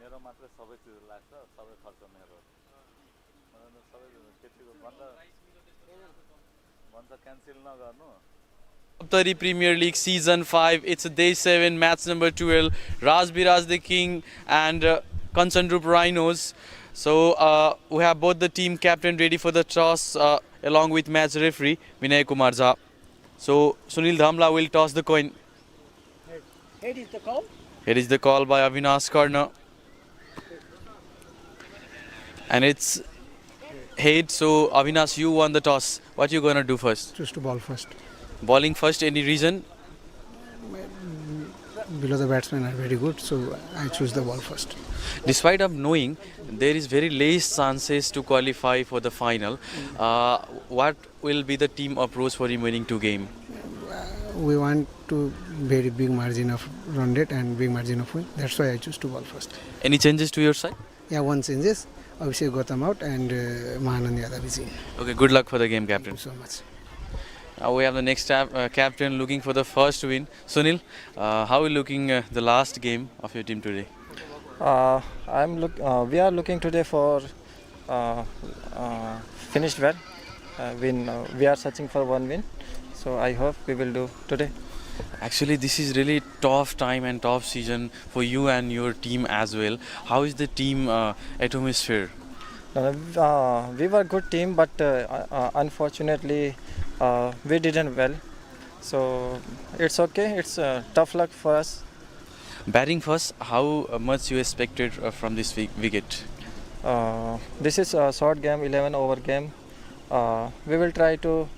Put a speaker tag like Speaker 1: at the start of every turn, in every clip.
Speaker 1: मेरो मात्रै सबै चिज लाग्छ सबै खर्च मेरो सबै त्यतिको भन्छ क्यान्सल नगर्नु
Speaker 2: Saptari Premier League Season 5. It's day 7, match number 12. Rajbiraj the King and Kanchanrup Rhinos. So we have both the team captain ready for the toss along with match referee �W𝐚𝐴 𝐿. So Sunil Dhamla will toss the coin.
Speaker 3: Head is the call.
Speaker 2: Here is the call by Avinash corner. And it's head, so Avinash, you won the toss. What you gonna do first?
Speaker 4: Choose to ball first.
Speaker 2: Bowling first, any reason?
Speaker 4: Below the batsmen are very good, so I choose the ball first.
Speaker 2: Despite of knowing there is very less chances to qualify for the final, what will be the team approach for remaining two game?
Speaker 4: We want to very big margin of run rate and big margin of win. That's why I choose to ball first.
Speaker 2: Any changes to your side?
Speaker 4: Yeah, one changes. Abhishek Gautam out and Mahanand Yadav is in.
Speaker 2: Okay, good luck for the game,
Speaker 4: Thank
Speaker 2: captain.
Speaker 4: you so much.
Speaker 2: Now we have the next captain looking for the first win. Sunil, how are you looking the last game of your team today?
Speaker 5: We are looking today for finished well. Win. We are searching for one win. So I hope we will do today.
Speaker 2: Actually, this is really tough time and tough season for you and your team as well. How is the team atmosphere?
Speaker 5: We were a good team, but unfortunately we didn't well. So it's okay. It's tough luck for us.
Speaker 2: Batting first, how much you expected from this wicket?
Speaker 5: This is a short game, 11 over game. We will try to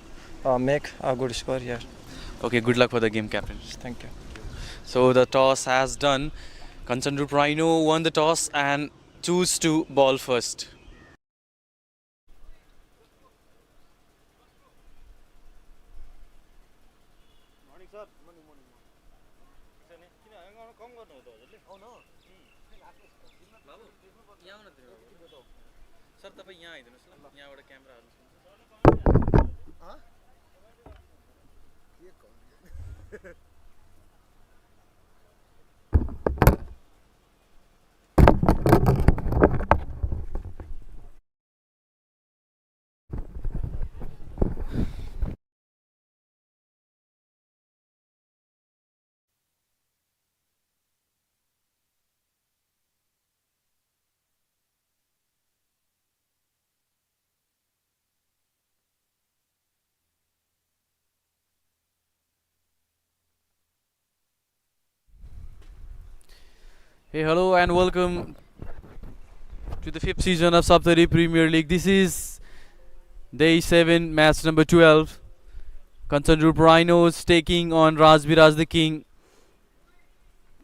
Speaker 5: make a good score here.
Speaker 2: Okay, good luck for the game, captain.
Speaker 5: Thank you.
Speaker 2: So the toss has done. Kanchanrup Rhino won the toss and choose to ball first.
Speaker 1: morning sir morning कम गर्नु हो त हजुरले आउन बाबु यहाँ आउन दिनु sir तपाईँ यहाँ आइदिनुहोस् ल यहाँबाट camera हाल्नुहोस्
Speaker 2: Hey, hello and welcome to the 5th season of Saptari Premier League. This is day 7, match number 12. Kanchanrup Rhinos taking on Rajbiraj the King.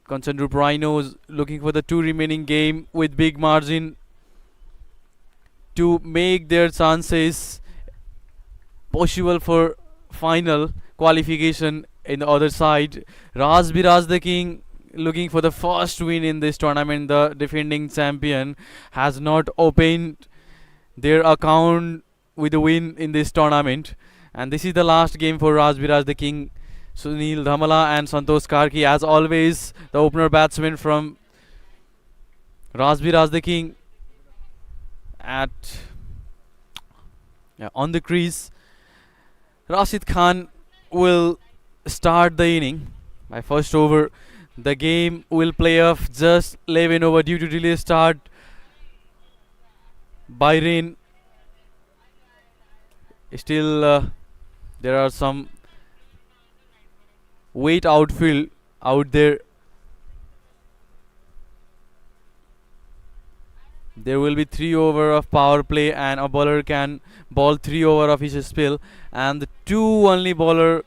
Speaker 2: Kanchanrup Rhinos looking for the two remaining game with big margin to make their chances possible for final qualification. In the other side, Rajbiraj the King looking for the first win in this tournament. The defending champion has not opened their account with a win in this tournament, and this is the last game for Rajbiraj the King. Sunil Dhamla and Santosh Karki, as always, the opener batsman from Rajbiraj the King on the crease. Rashid Khan will start the inning by first over. The game will play off just 11 over due to delay start by rain. Still, there are some wet outfield out there. There will be 3 over of power play and a bowler can bowl 3 over of his spell, and the 2 only bowler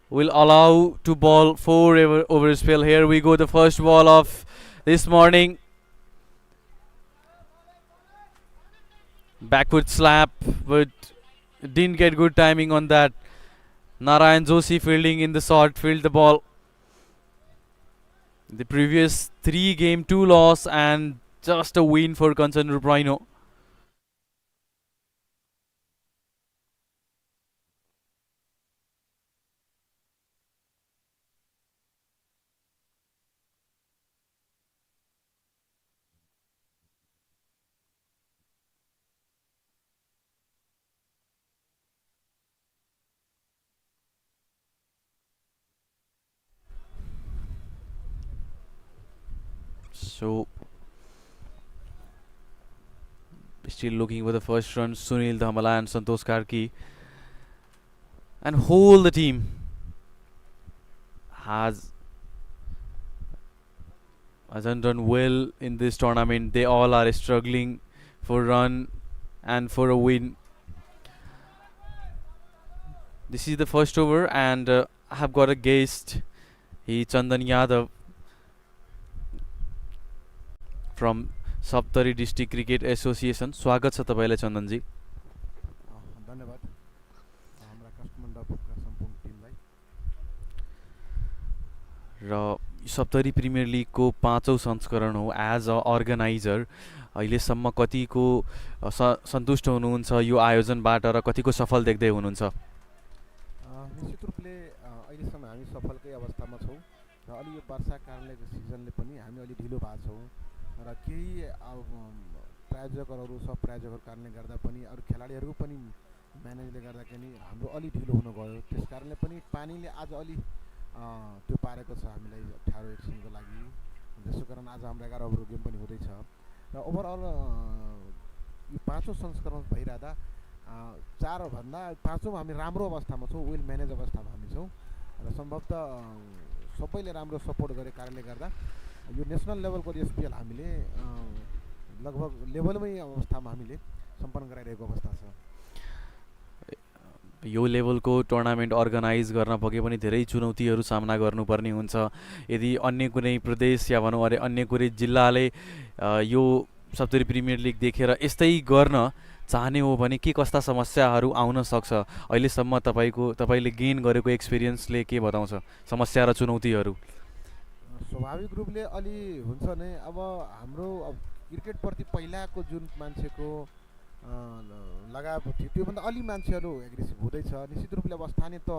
Speaker 2: will allow to bowl 4 over spell. Here we go, the first ball of this morning. Backward slap, but didn't get good timing on that. Narayan Joshi fielding in the short field the ball. The previous 3 game 2 loss and just a win for Kanchanrup Rhino. So still looking for the first run, Sunil Dhamala and Santosh Karki, and whole the team hasn't done well in this tournament. They all are struggling for run and for a win. This is the first over, and I have got a guest. He Chandan Yadav from Saptari district cricket association. स्वागत छ तपाईलाई चन्दन जी.
Speaker 6: धन्यवाद हाम्रा काठमाडौँका सम्पूर्ण टिमलाई.
Speaker 2: र Saptari premier लिगको 5औं संस्करण हो. एज अ अर्गनाइजर अहिलेसम्म कतिको सन्तुष्ट हुनुहुन्छ यो आयोजनबाट र कतिको सफल देख्दै हुनुहुन्छ?
Speaker 6: निश्चित रूपले अहिलेसम्म हामी सफलकै अवस्थामा छौँ र अलि यो वर्षा कारणले सिजनले पनि हामी अलि ढिलो भएको छौँ र केही प्रायोजकहरू सब प्रायोजकहरूको कारणले गर्दा पनि अरू खेलाडीहरूको पनि म्यानेजले गर्दाखेरि हाम्रो अलि ढिलो हुन गयो. त्यस कारणले पनि पानीले आज अलि त्यो पारेको छ हामीलाई 18 एकछिनको लागि. जसको कारण आज हाम्रो 11 ओभरको गेम पनि हुँदैछ र ओभरअल यो 5औं संस्करण भइरहँदा 4 भन्दा 5औं हामी राम्रो अवस्थामा छौँ, वेल म्यानेज अवस्थामा हामी छौँ र सम्भवतः सबैले राम्रो सपोर्ट गरेको कारणले गर्दा यो नेसनल लेभलको एसपिएल हामीले लगभग लेभलमै अवस्थामा हामीले सम्पन्न गराइरहेको अवस्था छ.
Speaker 2: यो लेभलको टुर्नामेन्ट अर्गनाइज गर्न पगे पनि धेरै चुनौतीहरू सामना गर्नुपर्ने हुन्छ. यदि अन्य कुनै प्रदेश या भनौँ अरे अन्य कुनै जिल्लाले यो सप्तरी प्रिमियर लिग देखेर यस्तै गर्न चाहने हो भने के कस्ता समस्याहरू आउन सक्छ? अहिलेसम्म तपाईले गेन गरेको एक्सपिरियन्सले के बताउँछ समस्या र चुनौतीहरू?
Speaker 6: स्वाभाविक रूपले अलि हुन्छ नै. अब हाम्रो क्रिकेटप्रति पहिलाको जुन मान्छेको लगाव थियो त्योभन्दा अलि मान्छेहरू एग्रेसिभ हुँदैछ. निश्चित रूपले अब स्थानीय त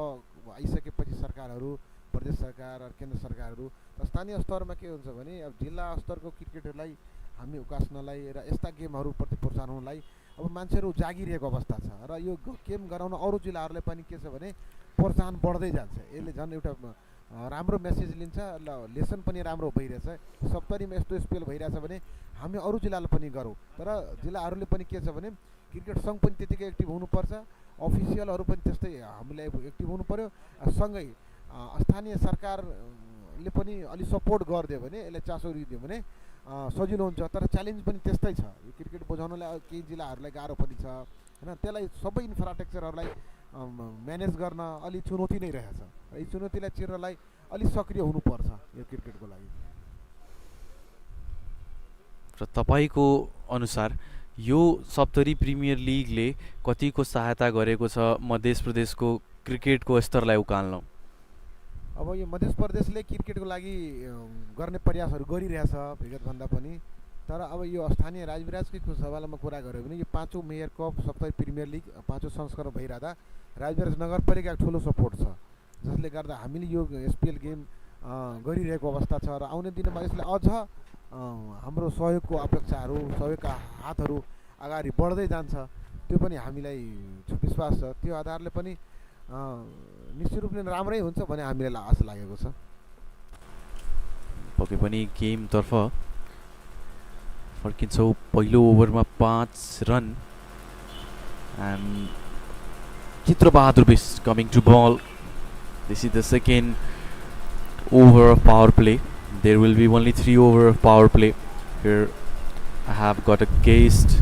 Speaker 6: आइसकेपछि सरकारहरू, प्रदेश सरकार र केन्द्र सरकारहरू स्थानीय स्तरमा के हुन्छ भने अब जिल्ला स्तरको क्रिकेटहरूलाई हामी उकास्नलाई र यस्ता गेमहरूप्रति प्रोत्साहन हुनलाई अब मान्छेहरू जागिरहेको अवस्था छ र यो गेम गराउन अरू जिल्लाहरूलाई पनि के छ भने प्रोत्साहन बढ्दै जान्छ. यसले झन् एउटा राम्रो मेसेज लिन्छ ल, लेसन पनि राम्रो भइरहेछ. सप्तरीमा यस्तो स्पेल भइरहेछ भने हामी अरू जिल्लालाई पनि गरौँ. तर जिल्लाहरूले पनि के छ भने क्रिकेट सङ्घ पनि त्यतिकै एक्टिभ हुनुपर्छ, अफिसियलहरू पनि त्यस्तै हामीलाई एक्टिभ हुनु पऱ्यो. सँगै स्थानीय सरकारले पनि अलि सपोर्ट गरिदियो भने, यसलाई चासो दियो भने सजिलो हुन्छ. तर च्यालेन्ज पनि त्यस्तै छ. यो क्रिकेट बुझाउनलाई केही जिल्लाहरूलाई गाह्रो पनि छ होइन. त्यसलाई सबै इन्फ्रास्ट्रक्चरहरूलाई म्यानेज गर्न अलि चुनौती नै रहेछ. यी चुनौतीलाई चिर्नलाई अलि सक्रिय हुनुपर्छ यो क्रिकेटको लागि.
Speaker 2: र तपाईँको अनुसार यो सप्तरी प्रिमियर लिगले कतिको सहायता गरेको छ मध्य प्रदेशको क्रिकेटको स्तरलाई उकाल्न?
Speaker 6: अब यो मध्य प्रदेशले क्रिकेटको लागि गर्ने प्रयासहरू गरिरहेछ विगतभन्दा पनि. तर अब यो स्थानीय राजविराजकै सवालमा कुरा गऱ्यो भने यो 5औं मेयर कप सप्तरी प्रिमियर लिग 5औं संस्करण भइरहँदा राजविराज नगरपालिकाको ठुलो सपोर्ट छ, जसले गर्दा हामीले यो एसपिएल गेम गरिरहेको अवस्था छ. र आउने दिनमा यसले अझ हाम्रो सहयोगको अपेक्षाहरू, सहयोगका हातहरू अगाडि बढ्दै जान्छ. त्यो पनि हामीलाई विश्वास छ. त्यो आधारले पनि निश्चित रूपले राम्रै हुन्छ भन्ने हामीलाई आशा लागेको छ.
Speaker 2: पक्कै पनि गेमतर्फ फर्किन्छौँ. पहिलो ओभरमा 5 run and Chitra Bahadur is coming to ball. This is the second over of power play. There will be only 3 over of power play. Here I have got a guest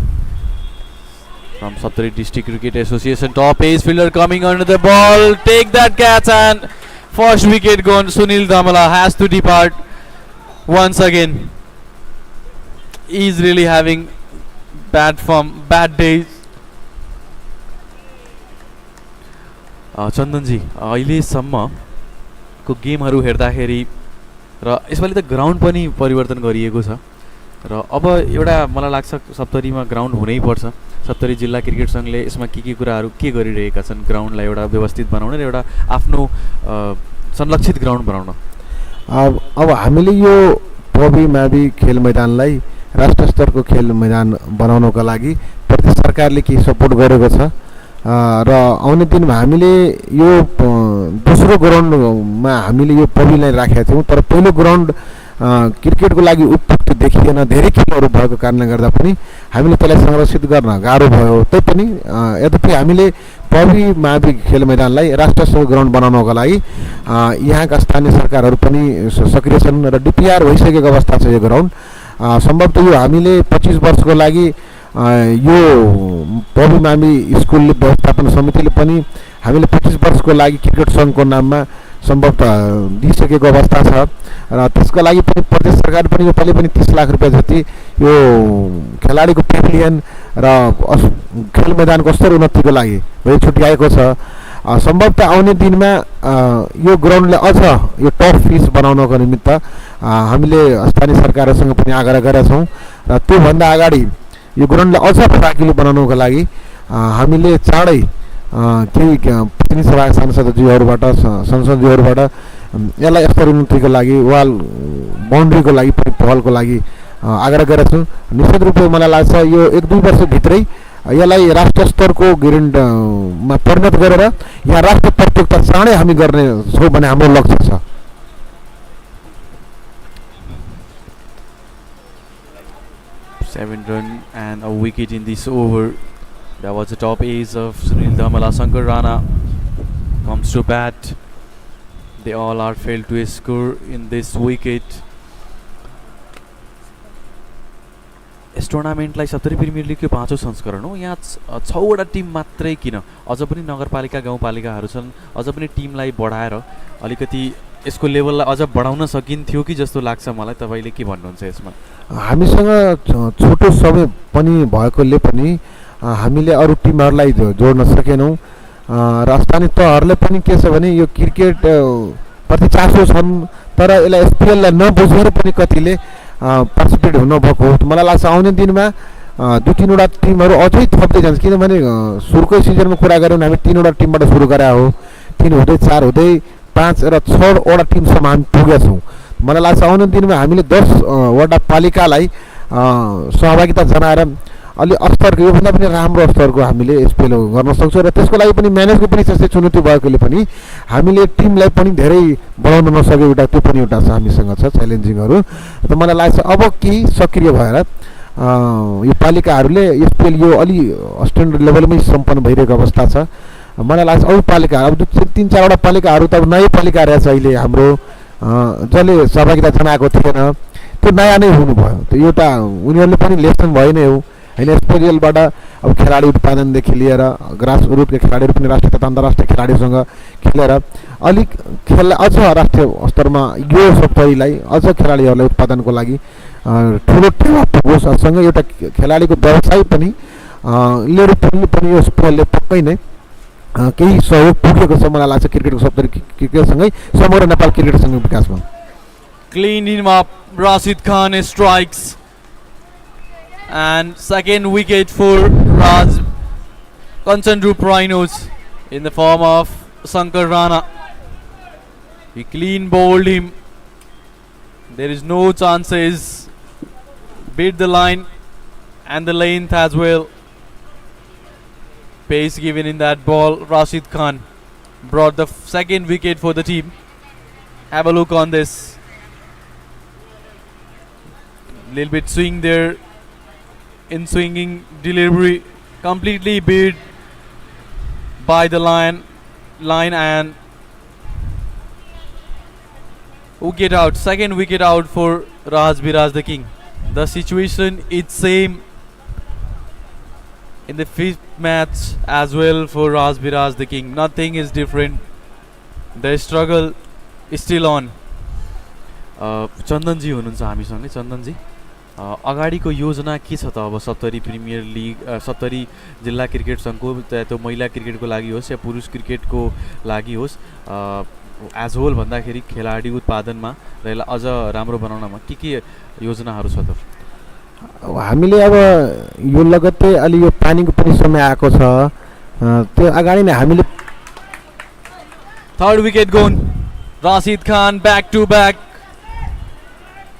Speaker 2: from Saptari District Cricket Association. Top pace fielder coming under the ball. Take that catch and first wicket gone. Sunil Dhamala has to depart once again. He's really having bad form, bad days. Chandanji अहिलेसम्मको गेमहरू हेर्दाखेरि र यसपालि त ground पनि परिवर्तन गरिएको छ र अब एउटा मलाई लाग्छ सप्तरीमा ग्राउन्ड हुनै पर्छ. सप्तरी जिल्ला क्रिकेट सङ्घले यसमा के कुराहरू के गरिरहेका छन् ग्राउन्डलाई एउटा व्यवस्थित बनाउन र एउटा आफ्नो संरक्षित ग्राउन्ड बनाउन?
Speaker 6: अब हामीले यो पबी मावि खेल मैदानलाई राष्ट्रिय स्तरको खेल मैदान बनाउनको लागि प्रदेश सरकारले केही सपोर्ट गरेको छ र आउने दिनमा हामीले यो दोस्रो ग्राउन्डमा हामीले यो पबीलाई राखेका थियौँ. तर पहिलो ग्राउन्ड क्रिकेटको लागि उपयुक्त देखिएन, धेरै खेलहरू भएको कारणले गर्दा पनि हामीले त्यसलाई संरक्षित गर्न गाह्रो भयो। तैपनि यद्यपि हामीले पबी मावि खेल मैदानलाई राष्ट्रिय स्तरको ग्राउन्ड बनाउनको लागि यहाँका स्थानीय सरकारहरू पनि सक्रिय छन् र डिपिआर भइसकेको अवस्था छ यो ग्राउन्ड। सम्भवतः यो हामीले 25 वर्षको लागि यो पबी मावि स्कुल व्यवस्थापन समितिले पनि हामीले 25 वर्षको लागि क्रिकेट सङ्घको नाममा सम्भवतः दिइसकेको अवस्था छ र त्यसको लागि पनि प्रदेश सरकार पनि यो पहिले पनि 30 लाख रुपियाँ जति यो खेलाडीको पेभिलियन र खेल मैदानको स्तर उन्नतिको लागि छुट्याएको छ। सम्भवतः आउने दिनमा यो ग्राउन्डले अझ यो टप फिस बनाउनको निमित्त हामीले स्थानीय सरकारहरूसँग पनि आग्रह गरेका छौँ र त्योभन्दा अगाडि यो ग्राउन्डलाई अझ फराकिलो बनाउनको लागि हामीले चाँडै केही प्रतिनिधि सभाका सांसदज्यूहरूबाट संसदज्यूहरूबाट यसलाई स्तर उन्नतिको लागि वाल बाउन्ड्रीको लागि पनि पहलको लागि आग्रह गरेका छौँ। निश्चित रूपले मलाई लाग्छ यो 1-2 वर्षभित्रै यसलाई राष्ट्रिय स्तरको ग्राउन्डमा परिणत गरेर यहाँ राष्ट्रिय प्रतियोगिता चाँडै हामी गर्ने छौँ भन्ने हाम्रो लक्ष्य छ।
Speaker 2: Seven run and a wicket in this over. That was the top ace of Sunil Dhamala. Shankar Rana comes to bat. They all are failed to score in this wicket. यस टुर्नामेन्टलाई 70 प्रिमियर लिगको 5औं संस्करण हो। यहाँ 6वटा Tim मात्रै किन, अझ पनि नगरपालिका गाउँपालिकाहरू छन्, अझ पनि टिमलाई बढाएर अलिकति यसको लेभललाई अझ बढाउन सकिन्थ्यो कि जस्तो लाग्छ मलाई। तपाईले के भन्नुहुन्छ यसमा?
Speaker 6: हामीसँग छोटो समय पनि भएकोले पनि हामीले अरू टिमहरूलाई जोड्न सकेनौँ र स्थानीय तहहरूले पनि के छ भने यो क्रिकेट प्रति चासो छन् तर यसलाई एसपिएललाई नबुझेर पनि कतिले पार्टिसिपेट हुनुभएको हो। मलाई लाग्छ आउने दिनमा 2-3वटा टिमहरू अझै थप्दै जान्छ, किनभने सुरुकै सिजनमा कुरा गऱ्यौँ भने हामी 3वटा टिमबाट सुरु गरे हो, 3 हुँदै 4 हुँदै 5 र 6वटा टिमसम्म हामी पुगेका छौँ। मलाई लाग्छ आउने दिनमा हामीले 10वटा पालिकालाई सहभागिता जनाएर अलि स्तरको योभन्दा पनि राम्रो स्तरको हामीले एसपिएल गर्न सक्छौँ र त्यसको लागि पनि म्यानेजको पनि त्यस्तै चुनौती भएकोले पनि हामीले टिमलाई पनि धेरै बढाउन नसकेको एउटा त्यो पनि एउटा हामीसँग छ च्यालेन्जिङहरू। त मलाई लाग्छ अब केही सक्रिय भएर यो पालिकाहरूले एसपिएल यो अलि स्ट्यान्डर्ड लेभलमै सम्पन्न भइरहेको अवस्था छ। मलाई लाग्छ अरू पालिका अब 3-4वटा पालिकाहरू त अब नयाँ पालिका रहेछ अहिले हाम्रो जसले सहभागिता जनाएको थिएन त्यो नयाँ नै हुनुभयो। त्यो एउटा उनीहरूले पनि लेसन भयो नै हो होइन। एसपिएलबाट अब खेलाडी उत्पादनदेखि लिएर ग्रास रुटका खेलाडीहरू पनि राष्ट्रिय तथा अन्तर्राष्ट्रिय खेलाडीसँग खेलेर अलिक खेललाई अझ राष्ट्रिय स्तरमा यो सप्तरीलाई अझ खेलाडीहरूलाई उत्पादनको लागि ठुलो टेवा पुगोस्। सँगै एउटा खेलाडीको व्यवसाय पनि लिएर पनि यो एसपिएलले पक्कै नै केही सहयोग पुगेको छ मलाई लाग्छ क्रिकेटको सप्तरी क्रिकेटसँगै समग्र नेपाल क्रिकेट संघको विकासमा।
Speaker 2: Clean him up. Rashid Khan strikes. And second wicket for Kanchanrup Rhinos in the form of Shankar Rana. He clean bowled him. There is no chances. Beat the line and the length as well. Pace given in that ball. Rashid Khan brought the second wicket for the team. Have a look on this. Little bit swing there. In swinging delivery, completely beat by the line and wicket out. Second wicket out for Rajbiraj the King. The situation is same in the fifth match as well for Rajbiraj the King. Nothing is different. The struggle is still on. Chandanji हुनुहुन्छ हामीसँगै। चन्दनजी, अगाडिको योजना के छ त? अब 70 premier लिग 70 जिल्ला cricket सङ्घको त्यो महिला क्रिकेटको लागि होस् या पुरुष क्रिकेटको लागि होस्, एज होल भन्दाखेरि खेलाडी उत्पादनमा र यसलाई अझ राम्रो बनाउनमा के योजनाहरू छ त?
Speaker 6: हामीले अब यो लगत्तै अलि यो पानीको पनि समय आएको छ, त्यो अगाडि नै हामीले
Speaker 2: थर्ड विकेट गone. Rashid Khan back to back.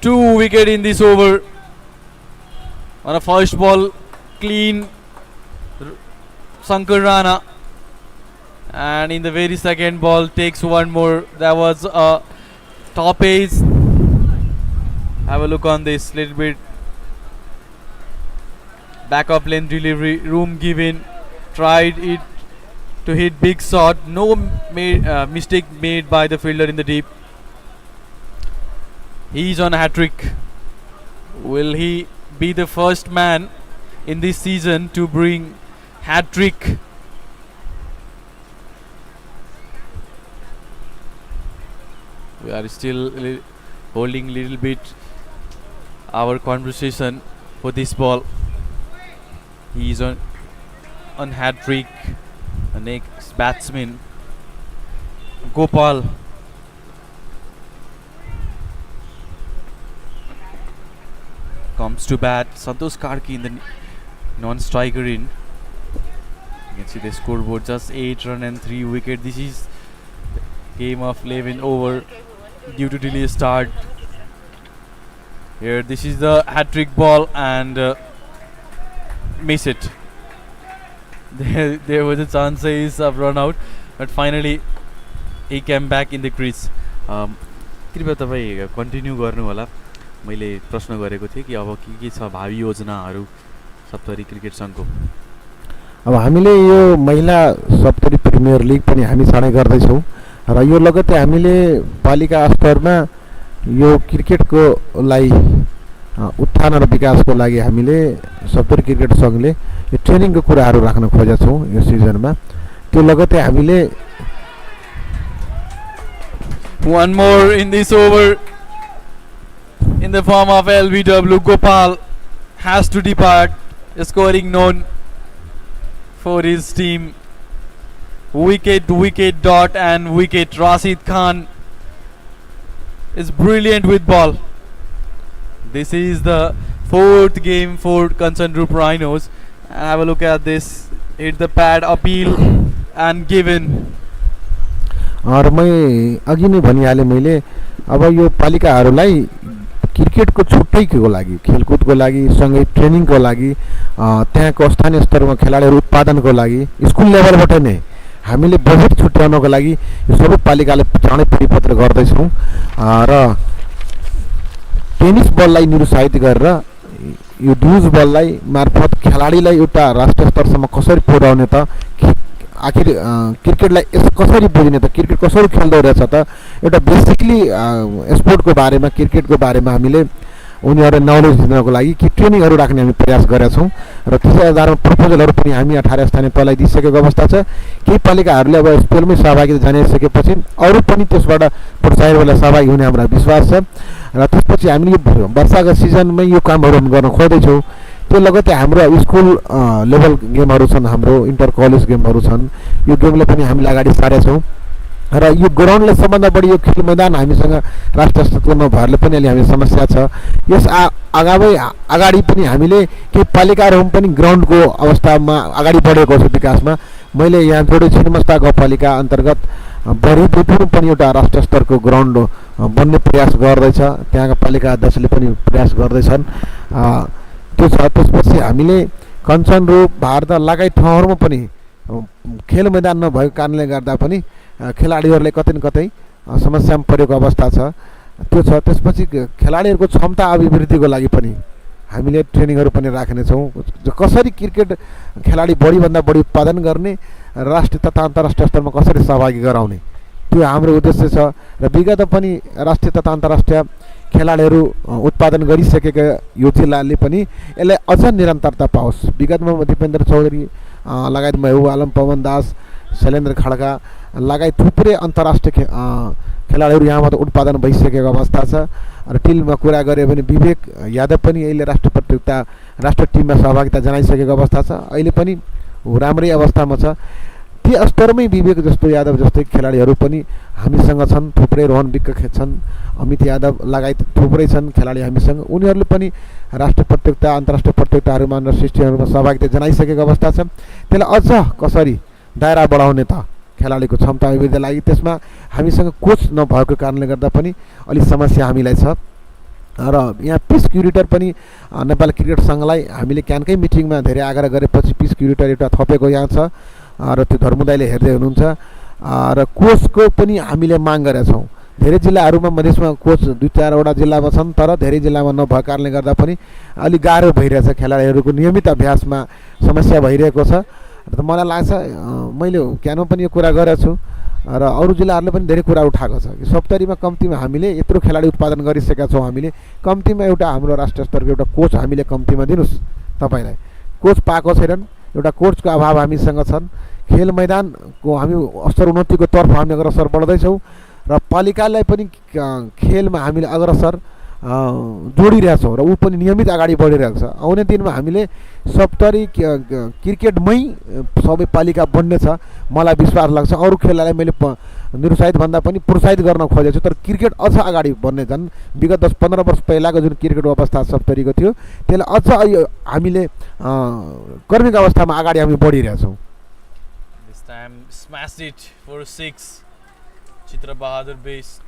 Speaker 2: 2 wicket in this over. On a first ball, clean Shankar Rana, and in the very second ball takes one more. That was a top ace. Have a look on this little bit. Backup lane delivery, room given. Tried it to hit big shot. No mistake made by the fielder in the deep. He's on a hat-trick. Will he be the first man in this season to bring hat-trick? We are still holding little bit our conversation for this ball. He's on hat-trick. The next batsman, Gopal. Comes to bat. Santosh Karki in the non-striker in. You can see the scoreboard, just 8 runs and 3 wickets. This is game of 11 over due to delay start. Here, this is the hat-trick ball and miss it. There was a chance of run out, but finally he came back in the crease. कृपया तपाईं continue गर्नु होला. मैले प्रश्न गरेको थिएँ कि अब के छ भावी योजनाहरू सप्तरी क्रिकेट संघको.
Speaker 6: अब हामीले यो महिला सप्तरी प्रिमियर लिग पनि हामी चाँडै गर्दैछौँ र यो लगत्तै हामीले पालिका स्तरमा यो क्रिकेटको लागि उत्थान र विकासको लागि हामीले सप्तरी क्रिकेट संघले यो ट्रेनिङको कुराहरू राख्न खोजेका छौँ यो सिजनमा. त्यो लगत्तै हामीले
Speaker 2: one more in this over in the form of LBW. Gopal has to depart, scoring none for his team. Wicket, dot and wicket. Rashid Khan is brilliant with ball. This is the 4th game for Kanchanrup Rhinos. Have a look at this. Hit the pad, appeal and given.
Speaker 6: र मैं अघि नै भनिहालेँ मैले अब यो पालिकाहरूलाई क्रिकेटको छुट्टैको लागि, खेलकुदको लागि, सँगै ट्रेनिङको लागि, त्यहाँको स्थानीय स्तरमा खेलाडीहरू उत्पादनको लागि स्कुल लेभलबाट नै हामीले बजेट छुट्याउनको लागि यो सबै पालिकाले चाँडै परिपत्र गर्दैछौँ र टेनिस बललाई निरुत्साहित गरेर यो ड्युज बललाई मार्फत खेलाडीलाई एउटा राष्ट्रिय स्तरसम्म कसरी पुर्याउने त, आखिर क्रिकेटलाई कसरी बुझ्ने त, क्रिकेट कसरी खेल्दो रहेछ त, एउटा बेसिकली स्पोर्टको बारेमा, क्रिकेटको बारेमा हामीले उनीहरूलाई नलेज दिनको लागि कि ट्रेनिङहरू राख्ने हामी प्रयास गरेका छौँ र त्यसै आधारमा प्रपोजलहरू पनि हामी 18 स्थानीय तहलाई दिइसकेको अवस्था छ. केही पालिकाहरूले अब स्पेलमै सहभागी जनाइसकेपछि अरू पनि त्यसबाट प्रोत्साहनबाट सहभागी हुने हाम्रो विश्वास छ र त्यसपछि हामीले यो वर्षाको सिजनमै यो कामहरू हामी गर्न खोज्दैछौँ. त्यो लगत्तै हाम्रो स्कुल लेभल गेमहरू छन्, हाम्रो इन्टर कलेज गेमहरू छन्. यो गेमले पनि हामीले अगाडि सारेका छौँ र यो ग्राउन्डले सबभन्दा बढी यो खेल मैदान हामीसँग राष्ट्रिय स्तरको नभएरले पनि अलि हामी समस्या छ. यस अगाडि पनि हामीले केही पालिकाहरू पनि ग्राउन्डको अवस्थामा अगाडि बढेको छ विकासमा. मैले यहाँ जोडे छिन्मस्ता गाउँपालिका अन्तर्गत बढी पनि एउटा राष्ट्रिय स्तरको ग्राउन्ड बन्ने प्रयास गर्दैछ. त्यहाँका पालिका अध्यक्षले पनि प्रयास गर्दैछन्. त्यो छ. त्यसपछि हामीले कञ्चनरूप, भारत लगायत ठाउँहरूमा पनि खेल मैदान नभएको कारणले गर्दा पनि खेलाडीहरूले कतै न कतै समस्यामा परेको अवस्था छ. त्यो छ. त्यसपछि खेलाडीहरूको क्षमता अभिवृद्धिको लागि पनि हामीले ट्रेनिङहरू पनि राख्नेछौँ. कसरी क्रिकेट खेलाडी बढीभन्दा बढी उत्पादन गर्ने, राष्ट्रिय तथा अन्तर्राष्ट्रिय स्तरमा कसरी सहभागी गराउने, त्यो हाम्रो उद्देश्य छ. र विगत पनि राष्ट्रिय तथा अन्तर्राष्ट्रिय खेलाडीहरू उत्पादन गरिसकेका यो जिल्लाले पनि यसलाई अझ निरन्तरता पाओस्. विगतमा दिपेन्द्र चौधरी लगायत महबुब आलम, पवन दास, शैलेन्द्र खड्का लगायत थुप्रै अन्तर्राष्ट्रिय खेलाडीहरू यहाँबाट उत्पादन भइसकेको अवस्था छ. र टिममा कुरा गऱ्यो भने विवेक यादव पनि अहिले राष्ट्रिय टिममा सहभागिता जनाइसकेको अवस्था छ. अहिले पनि राम्रै अवस्थामा छ. त्यो स्तरमै विवेक जस्तो, यादव जस्तै खेलाडीहरू पनि हामीसँग छन्. थुप्रै रोहन विक्क छन्, अमित यादव लगायत थुप्रै छन् खेलाडी हामीसँग. उनीहरूले पनि राष्ट्रिय प्रतियोगिता, अन्तर्राष्ट्रिय प्रतियोगिताहरूमा र सृष्टिहरूमा सहभागिता जनाइसकेको अवस्था छ. त्यसलाई अझ कसरी दायरा बढाउने त खेलाडीको क्षमता अभिवृद्धिको लागि, त्यसमा हामीसँग कोच नभएको कारणले गर्दा पनि अलिक समस्या हामीलाई छ. र यहाँ पिस क्युरेटर पनि नेपाल क्रिकेट सङ्घलाई हामीले क्यानकै मिटिङमा धेरै आग्रह गरेपछि पिस क्युरेटर एउटा थपेको यहाँ छ र त्यो धर्मुदाईले हेर्दै हुनुहुन्छ. र कोचको पनि हामीले माग गरेका छौँ. धेरै जिल्लाहरूमा मधेसमा कोच 2-4वटा जिल्लामा छन्, तर धेरै जिल्लामा नभएको कारणले गर्दा पनि अलिक गाह्रो भइरहेछ। खेलाडीहरूको नियमित अभ्यासमा समस्या भइरहेको छ र मलाई लाग्छ मैले क्यानमा पनि यो कुरा गरेको छु र अरू जिल्लाहरूले पनि धेरै कुरा उठाएको छ कि सप्तरीमा कम्तीमा हामीले यत्रो खेलाडी उत्पादन गरिसकेका छौँ। हामीले कम्तीमा एउटा हाम्रो राष्ट्रिय स्तरको एउटा कोच हामीले कम्तीमा दिनुहोस्। तपाईँलाई कोच पाएको छैनन्, एउटा कोचको अभाव हामीसँग छन्। खेल मैदानको हामी स्तर उन्नतिको तर्फ हामी अग्रसर बढ्दैछौँ र पालिकालाई पनि खेलमा हामीले अग्रसर जोडिरहेछौँ र ऊ पनि नियमित अगाडि बढिरहेको छ। आउने दिनमा हामीले सप्तरी क्रिकेटमै सबै पालिका बन्नेछ मलाई विश्वास लाग्छ। अरू खेललाई मैले निरुत्साहित भन्दा पनि प्रोत्साहित गर्न खोजेको छु, तर क्रिकेट अझ अगाडि बढ्ने झन् विगत 10-15 वर्ष पहिलाको जुन क्रिकेटको अवस्था सप्तरीको थियो त्यसलाई अझ हामीले कर्मिक अवस्थामा अगाडि हामी बढिरहेछौँ।
Speaker 2: This time smashed it for 6. Chitra Bahadur based.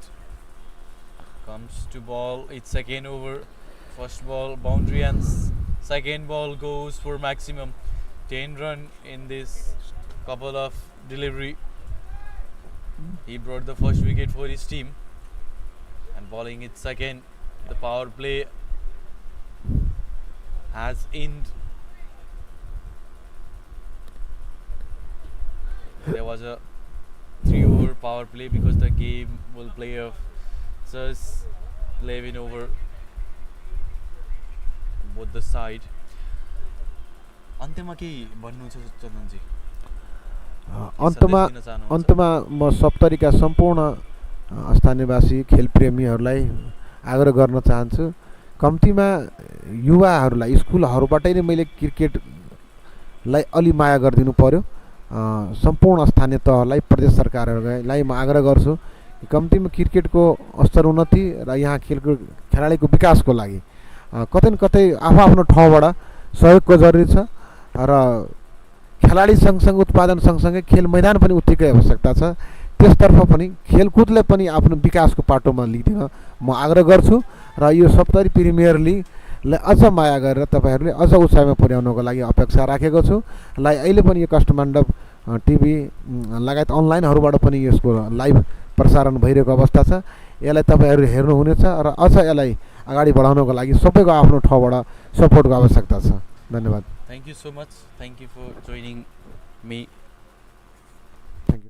Speaker 2: Comes to ball, it's second over. First ball boundary and second ball goes for maximum 10 run in this couple of delivery. He brought the first wicket for his team and bowling it second. The power play has ended. There was a 3-over power play because the game will play off just 11 over both the side. अन्त्यमा के भन्नु छ चन्दनजी?
Speaker 6: अन्तमा म सप्तरीका सम्पूर्ण स्थानीयवासी खेलप्रेमीहरूलाई आग्रह गर्न चाहन्छु, कम्तीमा युवाहरूलाई स्कुलहरूबाटै नै मैले क्रिकेटलाई अलि माया गरिदिनु पर्यो। सम्पूर्ण स्थानीय तहलाई, प्रदेश सरकारहरूलाई म आग्रह गर्छु कि कम्तीमा क्रिकेटको स्तर उन्नति र यहाँ खेलाडीको विकासको लागि कतै न कतै आफ्नो ठाउँबाट सहयोगको जरुरी छ र खेलाडी सँगसँगै उत्पादन सँगसँगै खेल मैदान पनि उत्तिकै आवश्यकता छ। त्यसतर्फ पनि खेलकुदले पनि आफ्नो विकासको पाटोमा लिदिन म आग्रह गर्छु र यो सप्तरी प्रिमियर लिगलाई अझ माया गरेर तपाईँहरूले अझ उचाइमा पुर्याउनको लागि अपेक्षा राखेको छु। अहिले पनि यो काठमाडौँ टिभी लगायत अनलाइनहरूबाट पनि यसको लाइभ प्रसारण भइरहेको अवस्था छ। यसलाई तपाईँहरू हेर्नुहुनेछ र अझ यसलाई अगाडि बढाउनको लागि सबैको आफ्नो ठाउँबाट सपोर्टको आवश्यकता छ। धन्यवाद।
Speaker 2: Thank you so much. Thank you for joining me.
Speaker 6: Thank you.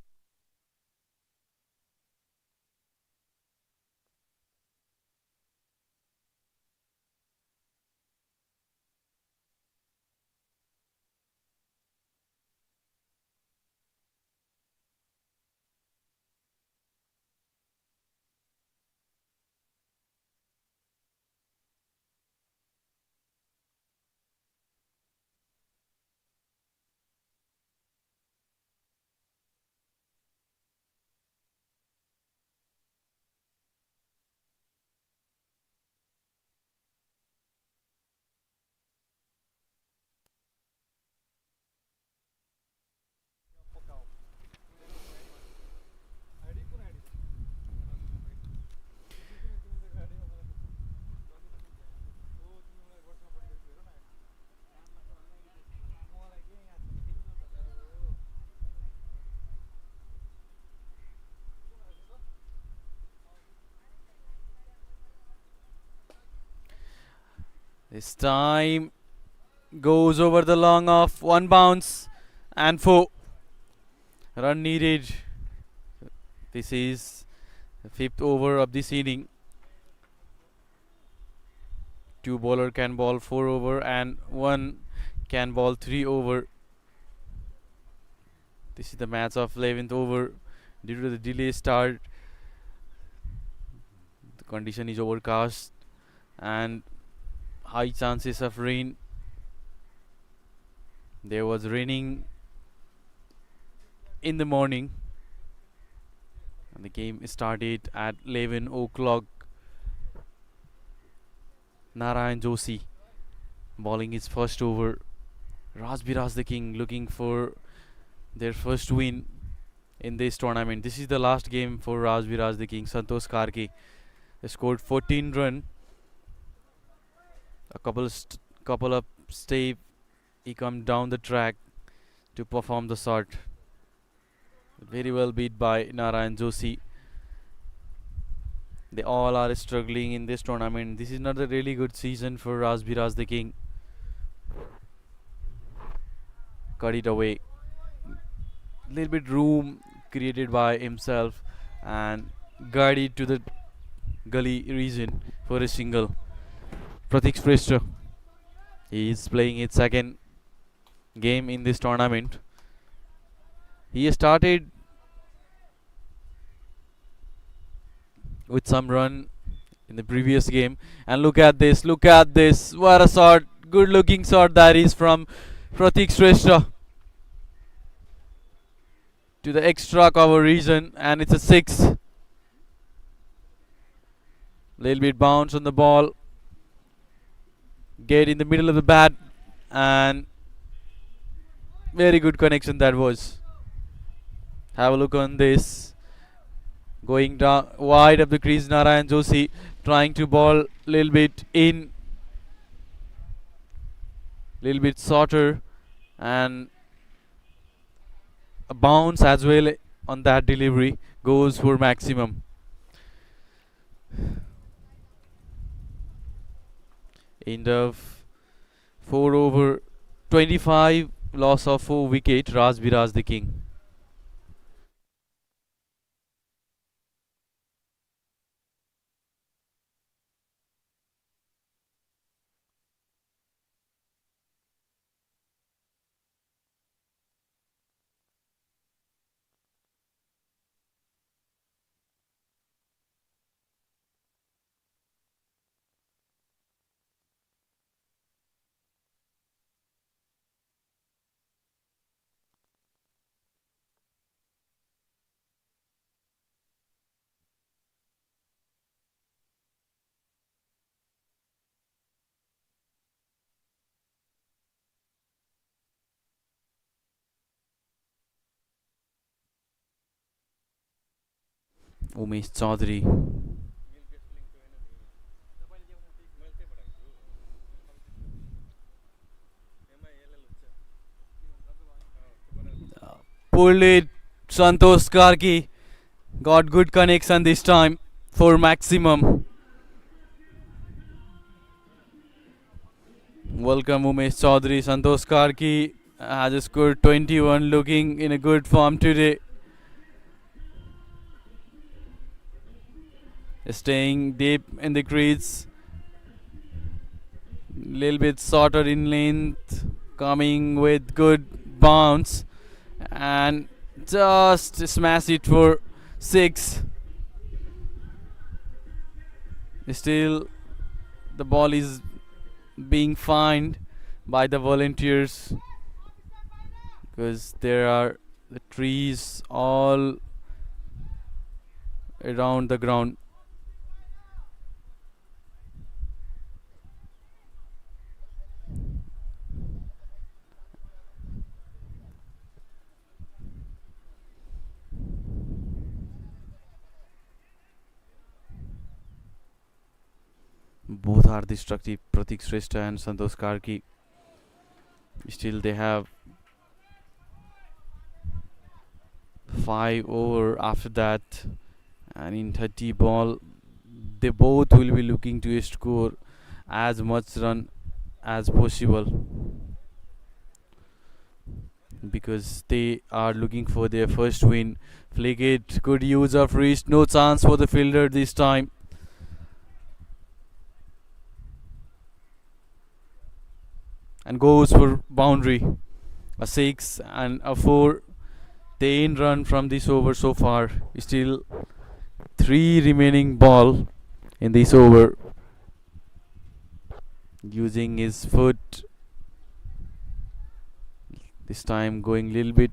Speaker 2: This time goes over the long off, 1 bounce and 4 run needed. This is the 5th over of this inning. 2 bowler can bowl 4 over and 1 can bowl 3 over. This is the match of 11th over. Due to the delay start, the condition is overcast and high chances of rain. There was raining in the morning and the game started at 11 o'clock. Narayan Joshi bowling his first over. Rajbiraj the King looking for their first win in this tournament. This is the last game for Rajbiraj the King. Santosh Karke scored 14 runs. A couple of step, he come down the track to perform the shot. Very well beat by Narayan Joshi. They all are struggling in this tournament. This is not a really good season for Rajbiraj the King. Cut it away. Little bit room created by himself and guide it to the gully region for a single. Pratik Shrestha. He is playing his second game in this tournament. He started with some run in the previous game, and look at this, what a shot, good looking shot that is from Pratik Shrestha to the extra cover region, and it's a 6. Little bit bounce on the ball, get in the middle of the bat, and very good connection that was. Have a look on this. Going down wide of the crease, Narayan Joshi trying to ball little bit in, little bit shorter, and a bounce as well on that delivery, goes for maximum. End of 4 over 25, loss of 4 wicket, Rajbiraj the King. Umesh Chaudhary. Pulled it, Santosh Karki got good connection this time for maximum. Welcome Umesh Chaudhary. Santosh Karki has scored 21, looking in a good form today. Staying deep in the crease, little bit shorter in length, coming with good bounce, and just smash it for 6. Still the ball is being fined by the volunteers because there are the trees all around the ground. Both are destructive, Pratik Shrestha and Santosh Karki. Still they have 5 over after that, and in 30 ball they both will be looking to score as much run as possible because they are looking for their first win. Flick it, good use of wrist, no chance for the fielder this time. And goes for boundary. A 6 and a 4. The end run from this over so far. Still 3 remaining ball in this over. Using his foot. This time going a little bit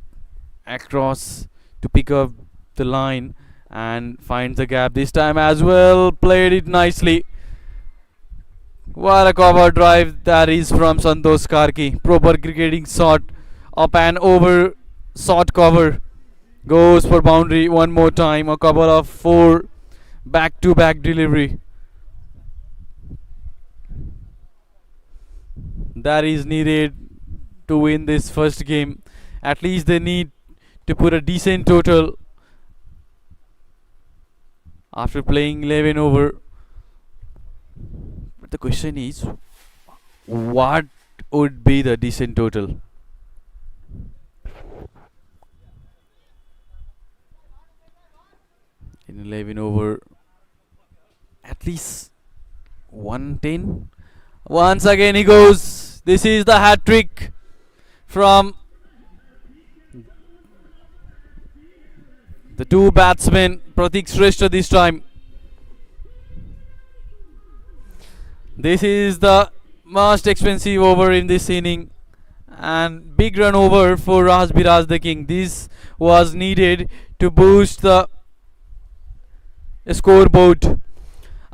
Speaker 2: across to pick up the line and finds the gap this time as well. Played it nicely. What a cover drive that is from Santosh Karki. Proper cricketing shot, up and over, short cover, goes for boundary one more time. A couple of 4 back-to-back delivery. That is needed to win this first game. At least they need to put a decent total after playing 11 over. But the question is, what would be the decent total? In 11 over, at least 110. Once again he goes. This is the hat trick from the two batsmen. Pratik Shrestha this time. This is the most expensive over in this inning, and big run over for Rajbiraj the King. This was needed to boost the scoreboard.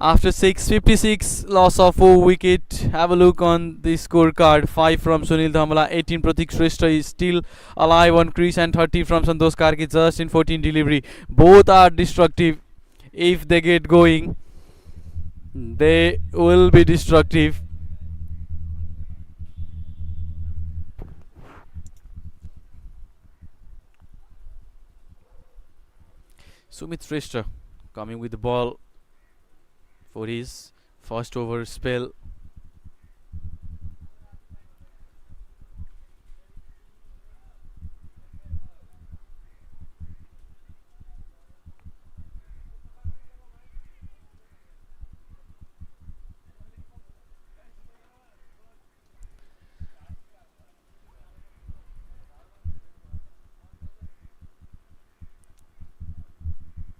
Speaker 2: After 656, loss of 4 wicket. Have a look on the scorecard. 5 from Sunil Dhamala, 18 Pratik Shrestha is still alive on crease, and 30 from Santosh Karki just in 14 delivery. Both are destructive. If they get going, they will be destructive. Sumit Shrestha coming with the ball for his first over spell.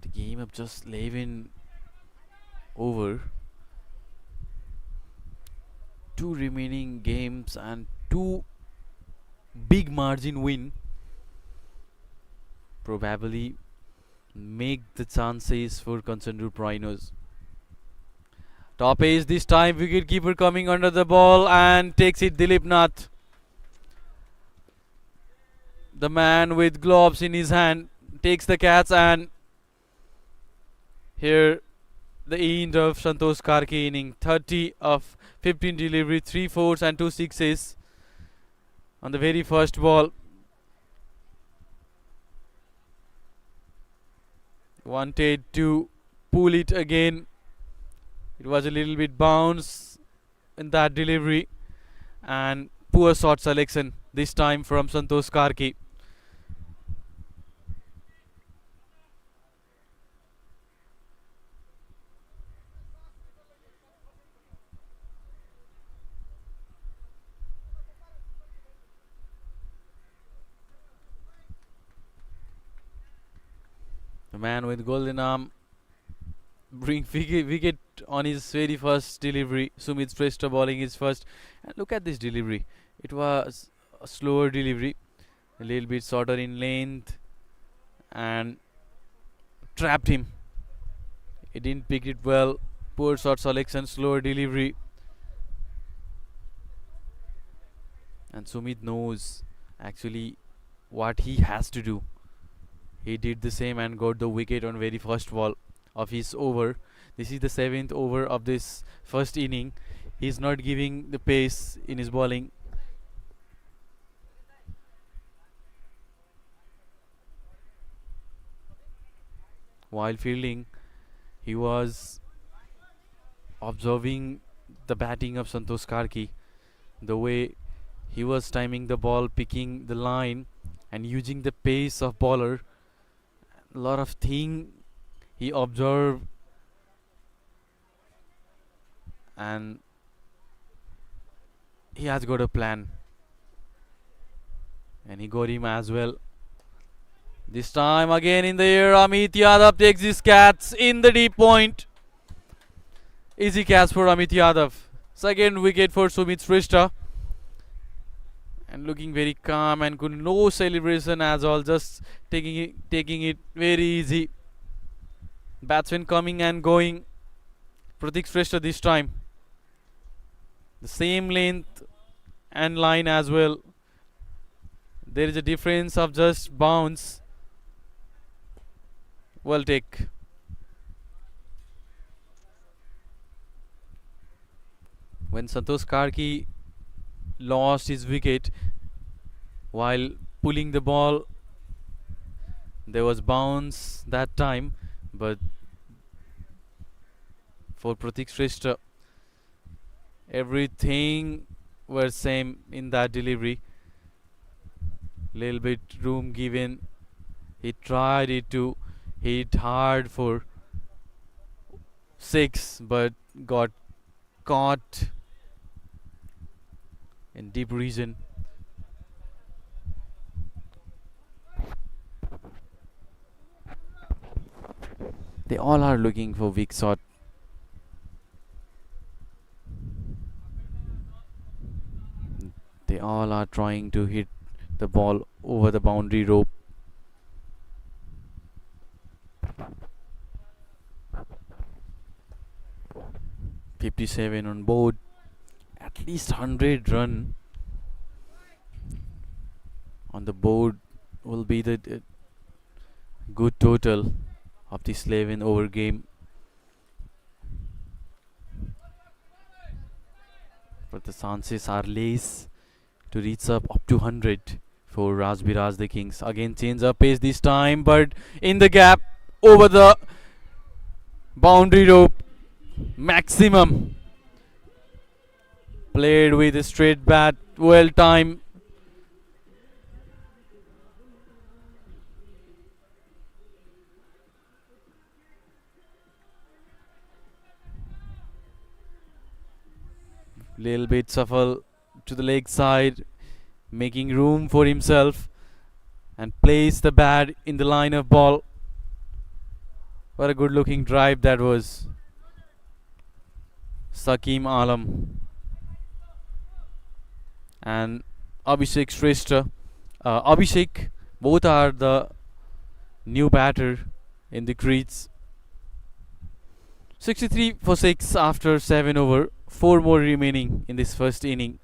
Speaker 2: The game of just 11 over. 2 remaining games and 2 big margin win probably make the chances for Kanchanrup Rhinos. Top ace this time. Wicketkeeper coming under the ball and takes it. Dilip Nath, the man with gloves in his hand, takes the catch, and here the end of Santosh Karki inning. 30 of 15 delivery, 3 fours and 2 sixes on the very first ball. Wanted to pull it again. It was a little bit bounce in that delivery, and poor shot selection this time from Santosh Karki. The man with golden arm bring wicket on his very first delivery. Sumit Shrestha bowling his first, and look at this delivery. It was a slower delivery, a little bit shorter in length, and trapped him. He didn't pick it well. Poor shot selection, slower delivery, and Sumit knows actually what he has to do. He did the same and got the wicket on very first ball of his over. This is the 7th over of this first inning. He's not giving the pace in his bowling. While fielding, he was observing the batting of Santosh Karki, the way he was timing the ball, picking the line, and using the pace of bowler. A lot of thing he observed, and he has got a plan, and he got him as well. This time again in the air, Amit Yadav takes his catch in the deep point. Easy catch for Amit Yadav. Second wicket for Sumit Shrestha, and looking very calm and good. No celebration as all, just taking it very easy. Batsman coming and going. Pratik Shrestha this time. The same length and line as well. There is a difference of just bounce. Well take. When Santosh Karki lost his wicket while pulling the ball, there was bounce that time, but for Pratik Shrestha. Everything were same in that delivery. Little bit room given. He tried it to hit hard for 6, but got caught in deep region. They all are looking for weak shot. They all are trying to hit the ball over the boundary rope. .57 on board. At least 100 run on the board will be the good total of this 11 over game. But the chances are less to reach up to 100 for Rajbiraj the Kings. Again change up pace this time, but in the gap over the boundary rope. Maximum. Played with a straight bat, well timed. Little bit shuffle to the leg side, making room for himself, and place the bat in the line of ball. What a good looking drive that was. Sakim Alam and Abhishek Shrestha. Abhishek, both are the new batter in the crease. 63 for 6 after 7 over. 4 more remaining in this first inning.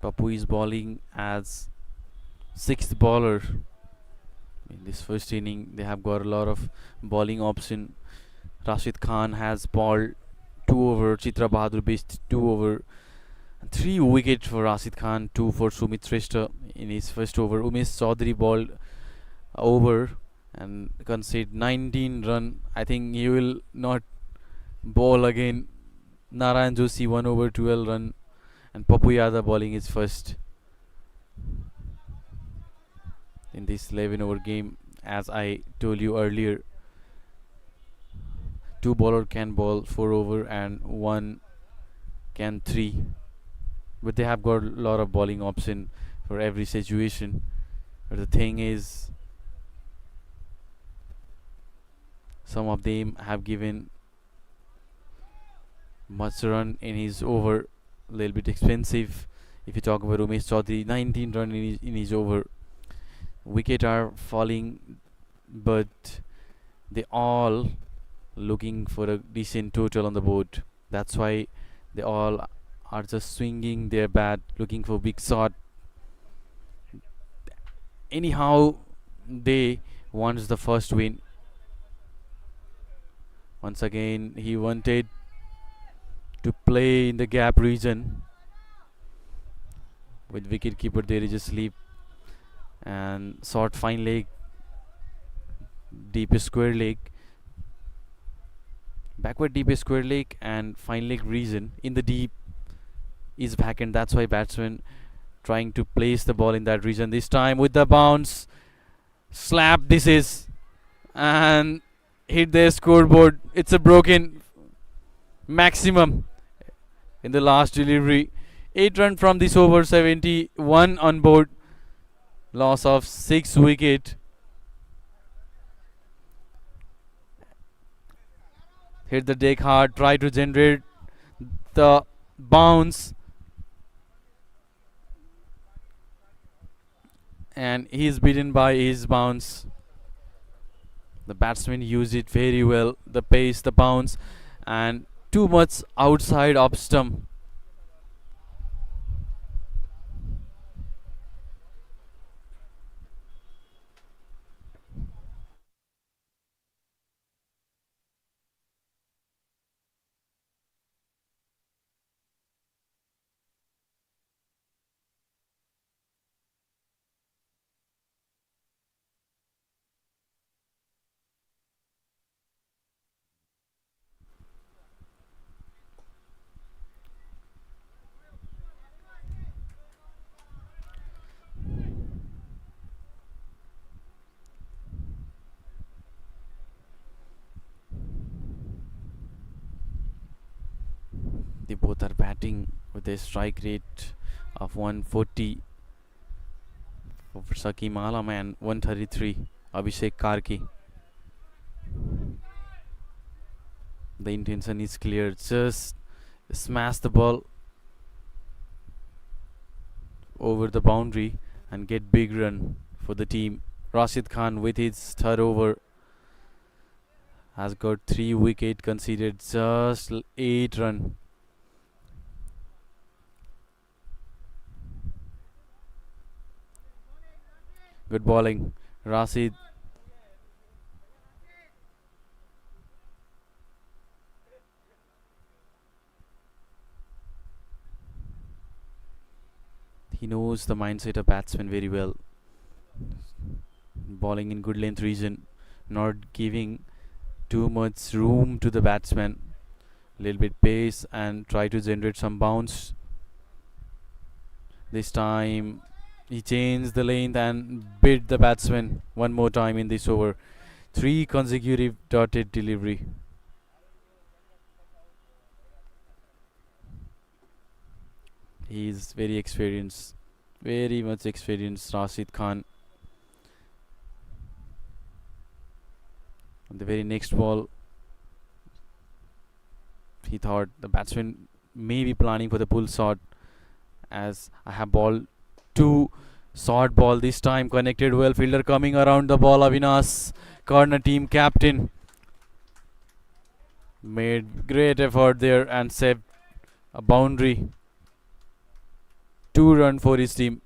Speaker 2: Papu is bowling as 6th bowler. In this first inning, they have got a lot of bowling option. Rashid Khan has bowled 2 over. Chitra Bahadur Bist 2 over. 3 wickets for Rashid Khan, 2 for Sumit Shrestha in his first over. Umesh Chaudhary bowled over and conceded 19 run. I think he will not bowl again. Narayan Joshi 1 over 12 run. And Papu Yadav bowling is first in this 11 over game. As I told you earlier, 2 bowler can bowl 4 over and 1 can 3, but they have got a lot of bowling option for every situation. But the thing is, some of them have given much run in his over. Little bit expensive. If you talk about Umesh Chaudhary, 19 run in his over. Wicket are falling, but they all looking for a decent total on the board. That's why they all are just swinging their bat, looking for big shot. Anyhow, they wants the first win. Once again, he wanted to play in the gap region. With wicket keeper there is a sleep and short fine leg deep square leg, backward deep square leg and fine leg region in the deep is vacant. That's why batsman trying to place the ball in that region. This time with the bounce, slap this is, and hit their scoreboard. It's a broken maximum in the last delivery. 8 run from this over, 71 on board, loss of 6 wicket. Hit the deck hard, try to generate the bounce, and he is beaten by his bounce. The batsman used it very well, the pace, the bounce, and too much outside off stump. They both are batting with a strike rate of 140 for 𝐒𝐚𝐩𝐭𝐚𝐫𝐢 𝐏𝐫𝐞𝐦𝐢 and 133 Abhishek Karki. The intention is clear, just smash the ball over the boundary and get big run for the team. Rashid Khan with his third over has got 3 wicket conceded, just 8 run. Good bowling, Rashid. He knows the mindset of batsman very well. Bowling in good length region, not giving too much room to the batsman. Little bit pace and try to generate some bounce. This time he changed the length and beat the batsman one more time in this over. 3 consecutive dotted delivery. He is very experienced, very much experienced, Rashid Khan. On the very next ball, he thought the batsman may be planning for the pull shot, as I have ball 2 short ball this time connected well. Fielder coming around the ball. Avinash, corner team captain, made great effort there and saved a boundary. 2 run for his team.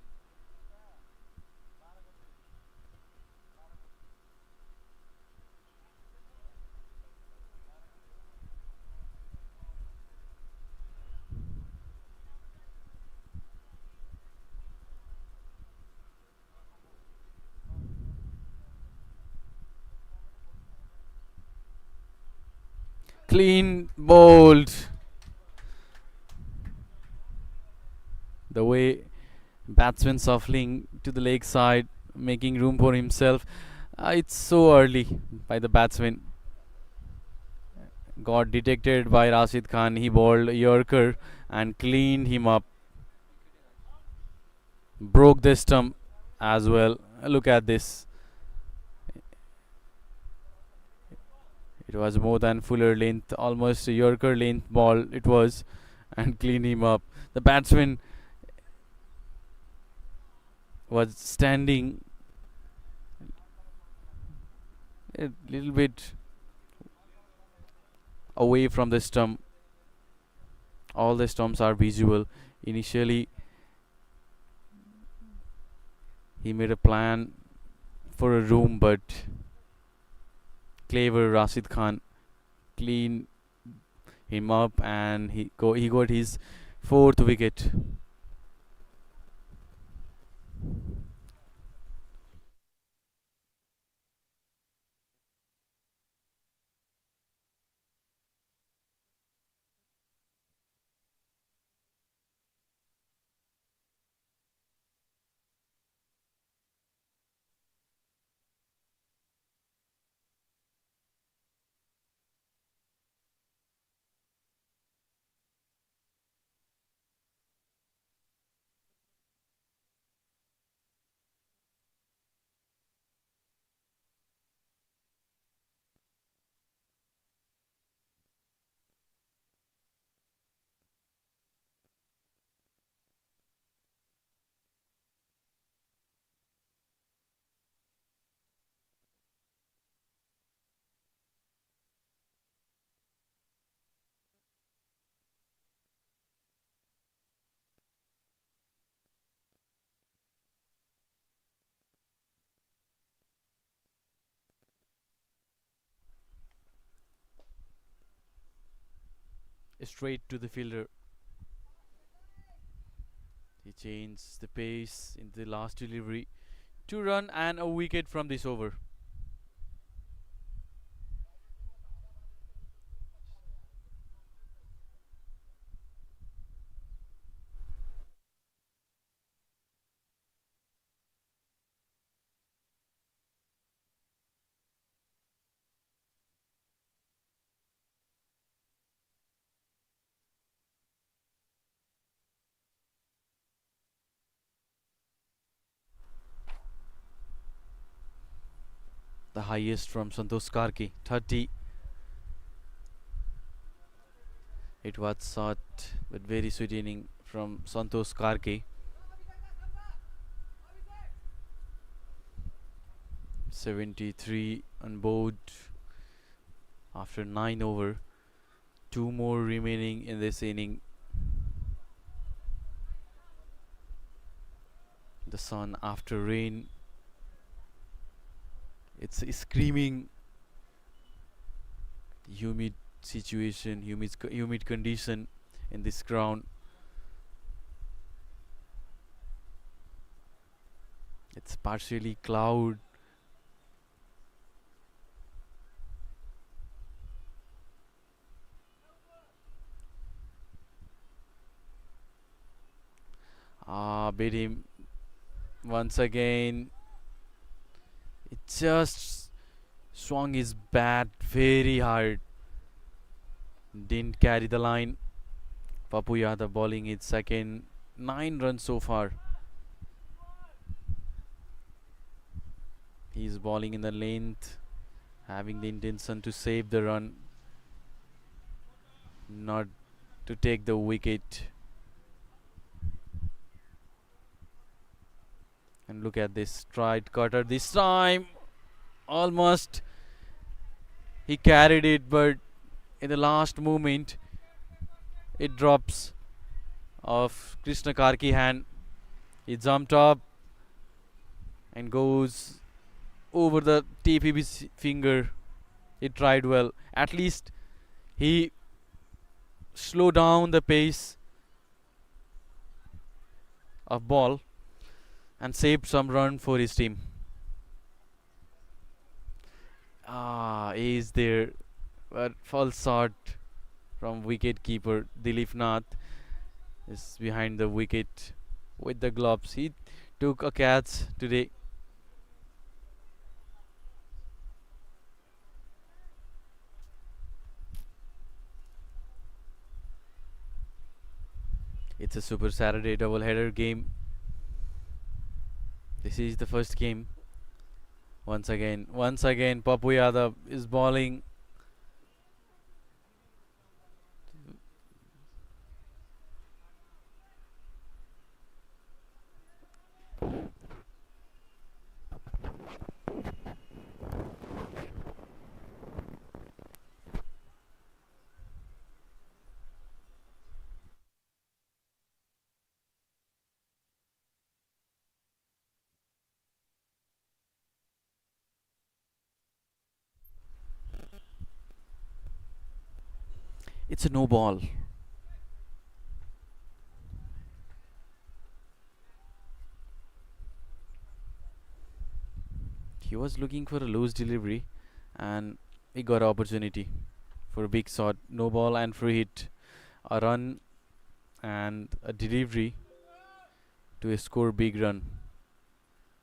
Speaker 2: Clean bowled. The way batsman shuffling to the leg side, making room for himself. It's so early by the batsman. Got detected by Rashid Khan. He bowled Yorker and cleaned him up. Broke the stump as well. Look at this. It was more than fuller length, almost a Yorker length ball it was, and cleaned him up. The batsman was standing a little bit away from the stump. All the stumps are visible. Initially, he made a plan for a room, but clever Rashid Khan cleaned him up, and he got his 4th wicket. straight to the fielder. He changed the pace in the last delivery. 2 run and a wicket from this over. The highest from Santosh Karke, 30. It was shot, but very sweet inning from Santosh Karke. 73 on board after 9 over. 2 more remaining in this inning. The sun after rain. It's screaming. Humid situation, humid condition in this ground. It's partially cloud. Beat him once again. It just swung his bat very hard. Didn't carry the line. Papu Yadav bowling his second. 9 runs so far. He's bowling in the length, having the intention to save the run, not to take the wicket. And look at this stride cutter this time. Almost he carried it, but in the last moment it drops off Krishna Karki hand. He jumped up and goes over the TPB finger. He tried well. At least he slowed down the pace of ball and saved some run for his team. He is there, but false shot from wicket keeper Dilip Nath is behind the wicket with the gloves. He took a catch today. It's a Super Saturday double-header game. This is the first game. Once again, Papu Yadav is bowling. It's a no ball. He was looking for a loose delivery and he got an opportunity for a big shot. No ball and free hit. A run and a delivery to score big run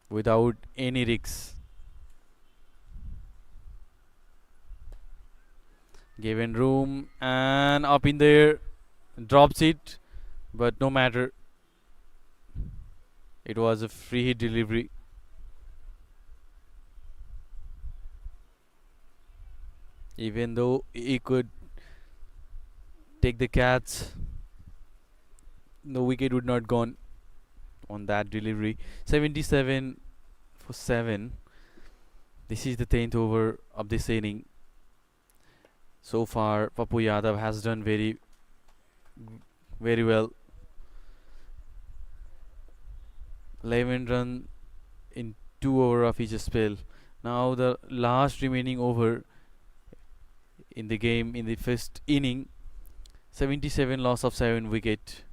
Speaker 2: without any risks. Given room and up in there, drops it, but no matter. It was a free hit delivery. Even though he could take the catch, the wicket would not gone on that delivery. 77 for 7. This is the 10th over of this inning. So far, Papu Yadav has done very well. 11 runs in 2 overs of each spell. Now the last remaining over in the game, in the first inning, 77 loss of 7 wicket.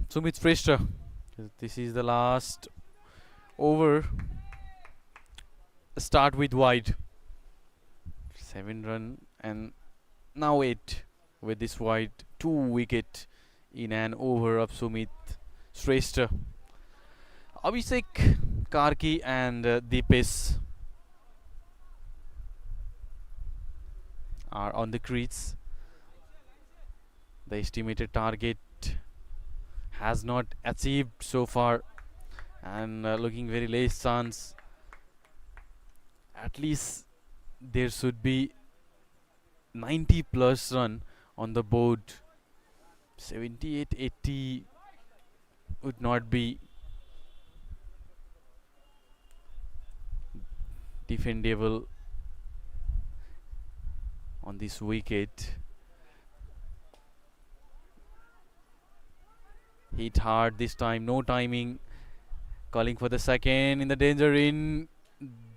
Speaker 2: Sumit Shrestha. This is the last over. Start with wide. 7 run and now 8 with this wide. 2 wicket in an over of Sumit Shrestha. Abhishek Karki and Deepesh are on the crease. The estimated target has not achieved so far, and looking very less chance. At least there should be 90 plus run on the board. 78-80 would not be defendable on this wicket. Hit hard this time, no timing. Calling for the second in the danger in.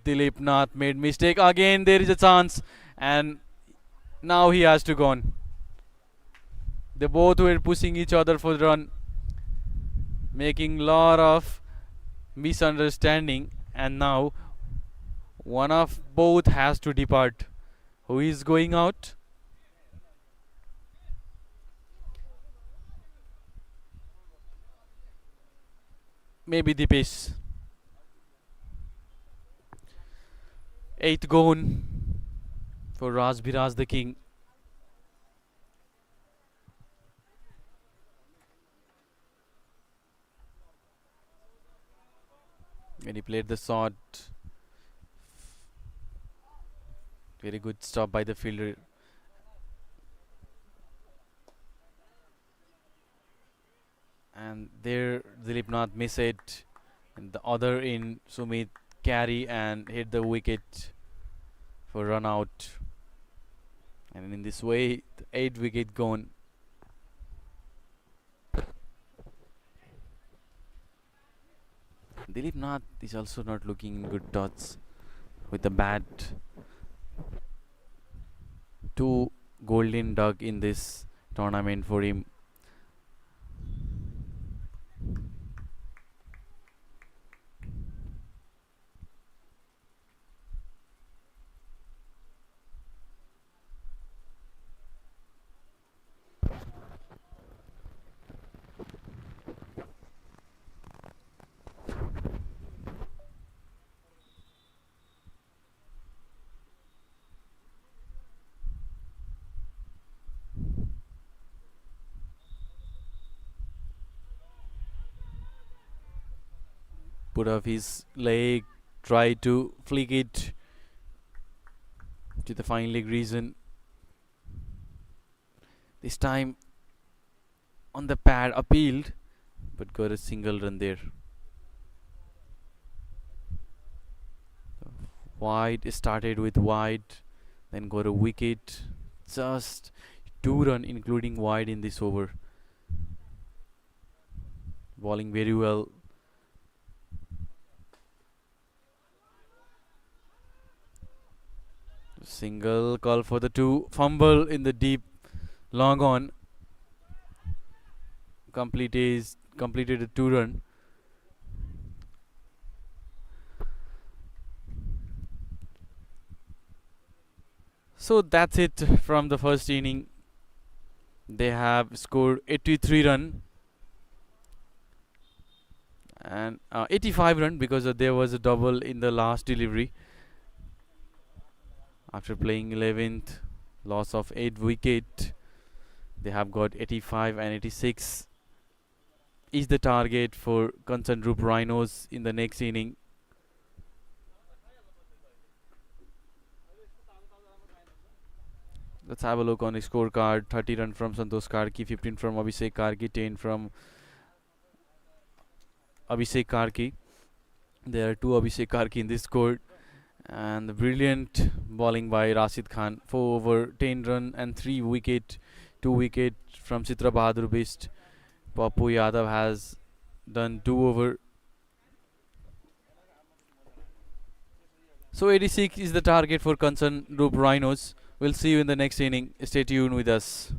Speaker 2: Dilip Nath made mistake again. There is a chance, and now he has to go on. They both were pushing each other for the run, making lot of misunderstanding, and now one of both has to depart. Who is going out? Maybe Deepesh. 8th gone for Rajbiraj the king. When he played the shot, very good stop by the fielder. And there Dilip Nath missed it, and the other in Sumit carry and hit the wicket for run out. And in this way, the 8th wicket gone. Dilip Nath is also not looking in good touch with the bat. 2 golden duck in this tournament for him. Put off his leg, try to flick it to the fine leg region. This time on the pad, appealed, but got a single run there. Wide, started with wide, then got a wicket. Just 2 run including wide in this over. Bowling very well. Single, call for the 2, fumble in the deep, long on. Completed a 2 run. So that's it from the first inning. They have scored 83 run and 85 run because there was a double in the last delivery. After playing 11th, loss of 8 wicket, they have got 85 and 86 is the target for Kanchanrup Rhinos in the next inning. Let's have a look on the scorecard. 30 run from Santosh Karki, 15 from Abhishek Karki, 10 from Abhishek Karki. There are 2 Abhishek Karki in this score. And the brilliant bowling by Rashid Khan. 4 over 10 run and 3 wicket. 2 wicket from Chitra Bahadur Bist. Papu Yadav has done 2 over. So 86 is the target for Kanchanrup Rhinos. We'll see you in the next inning. Stay tuned with us.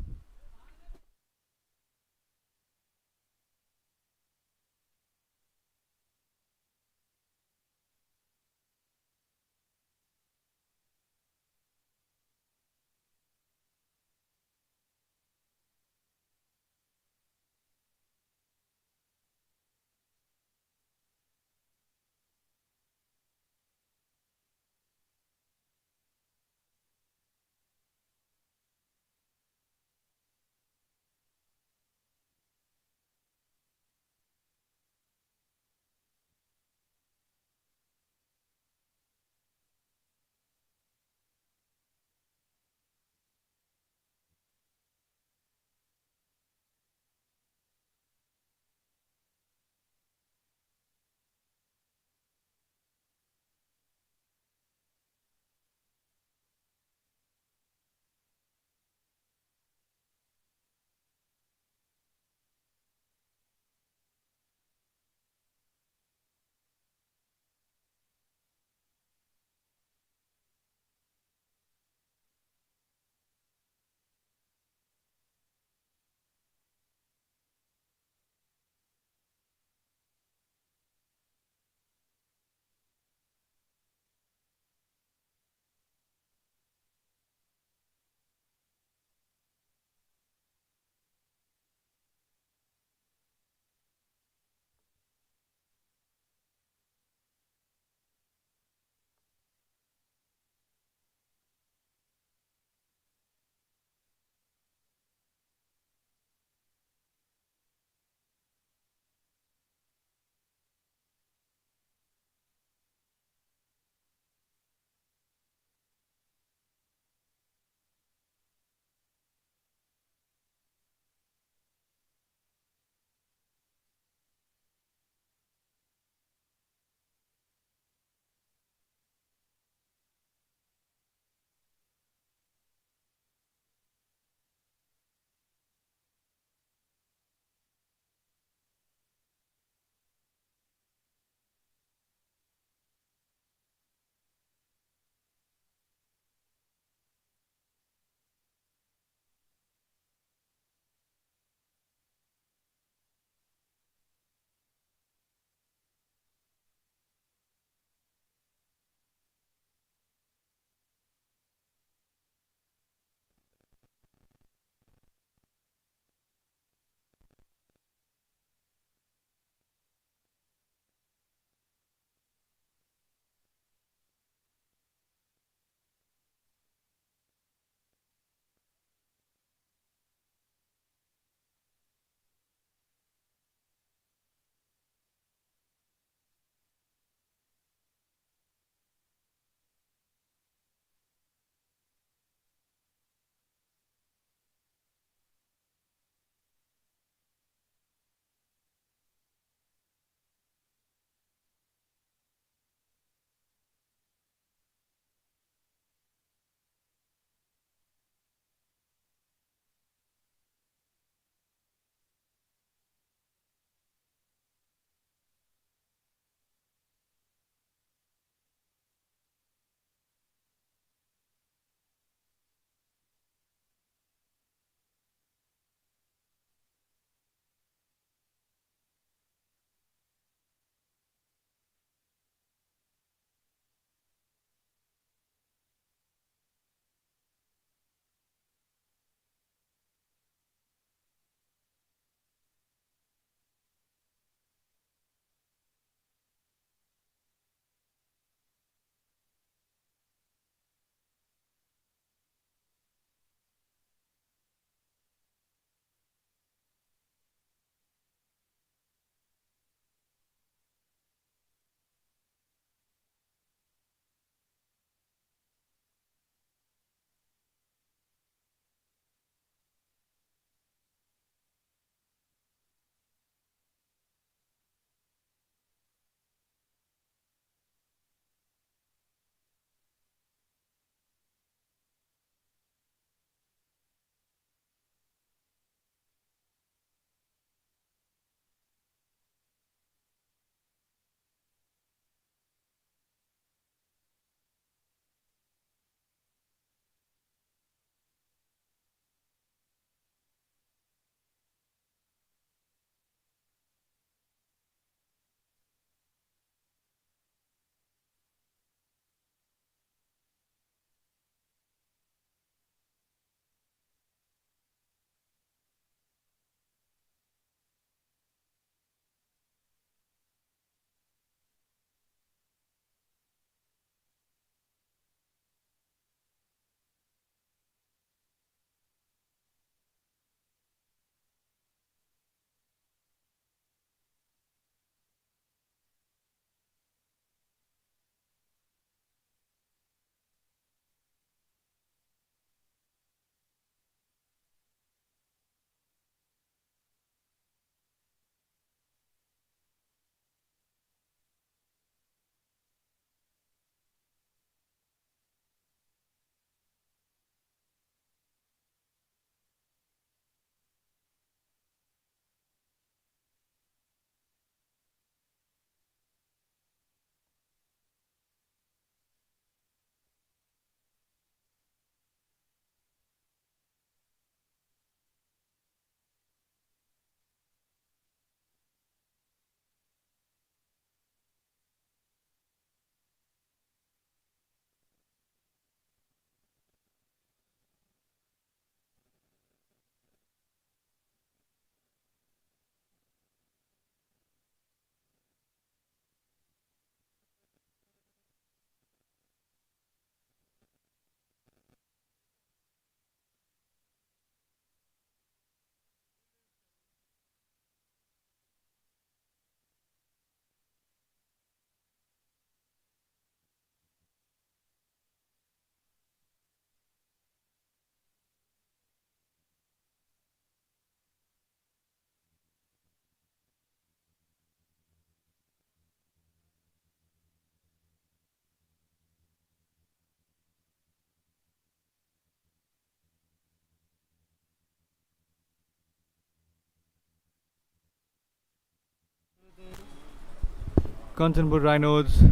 Speaker 7: Kanchanrup Rhinos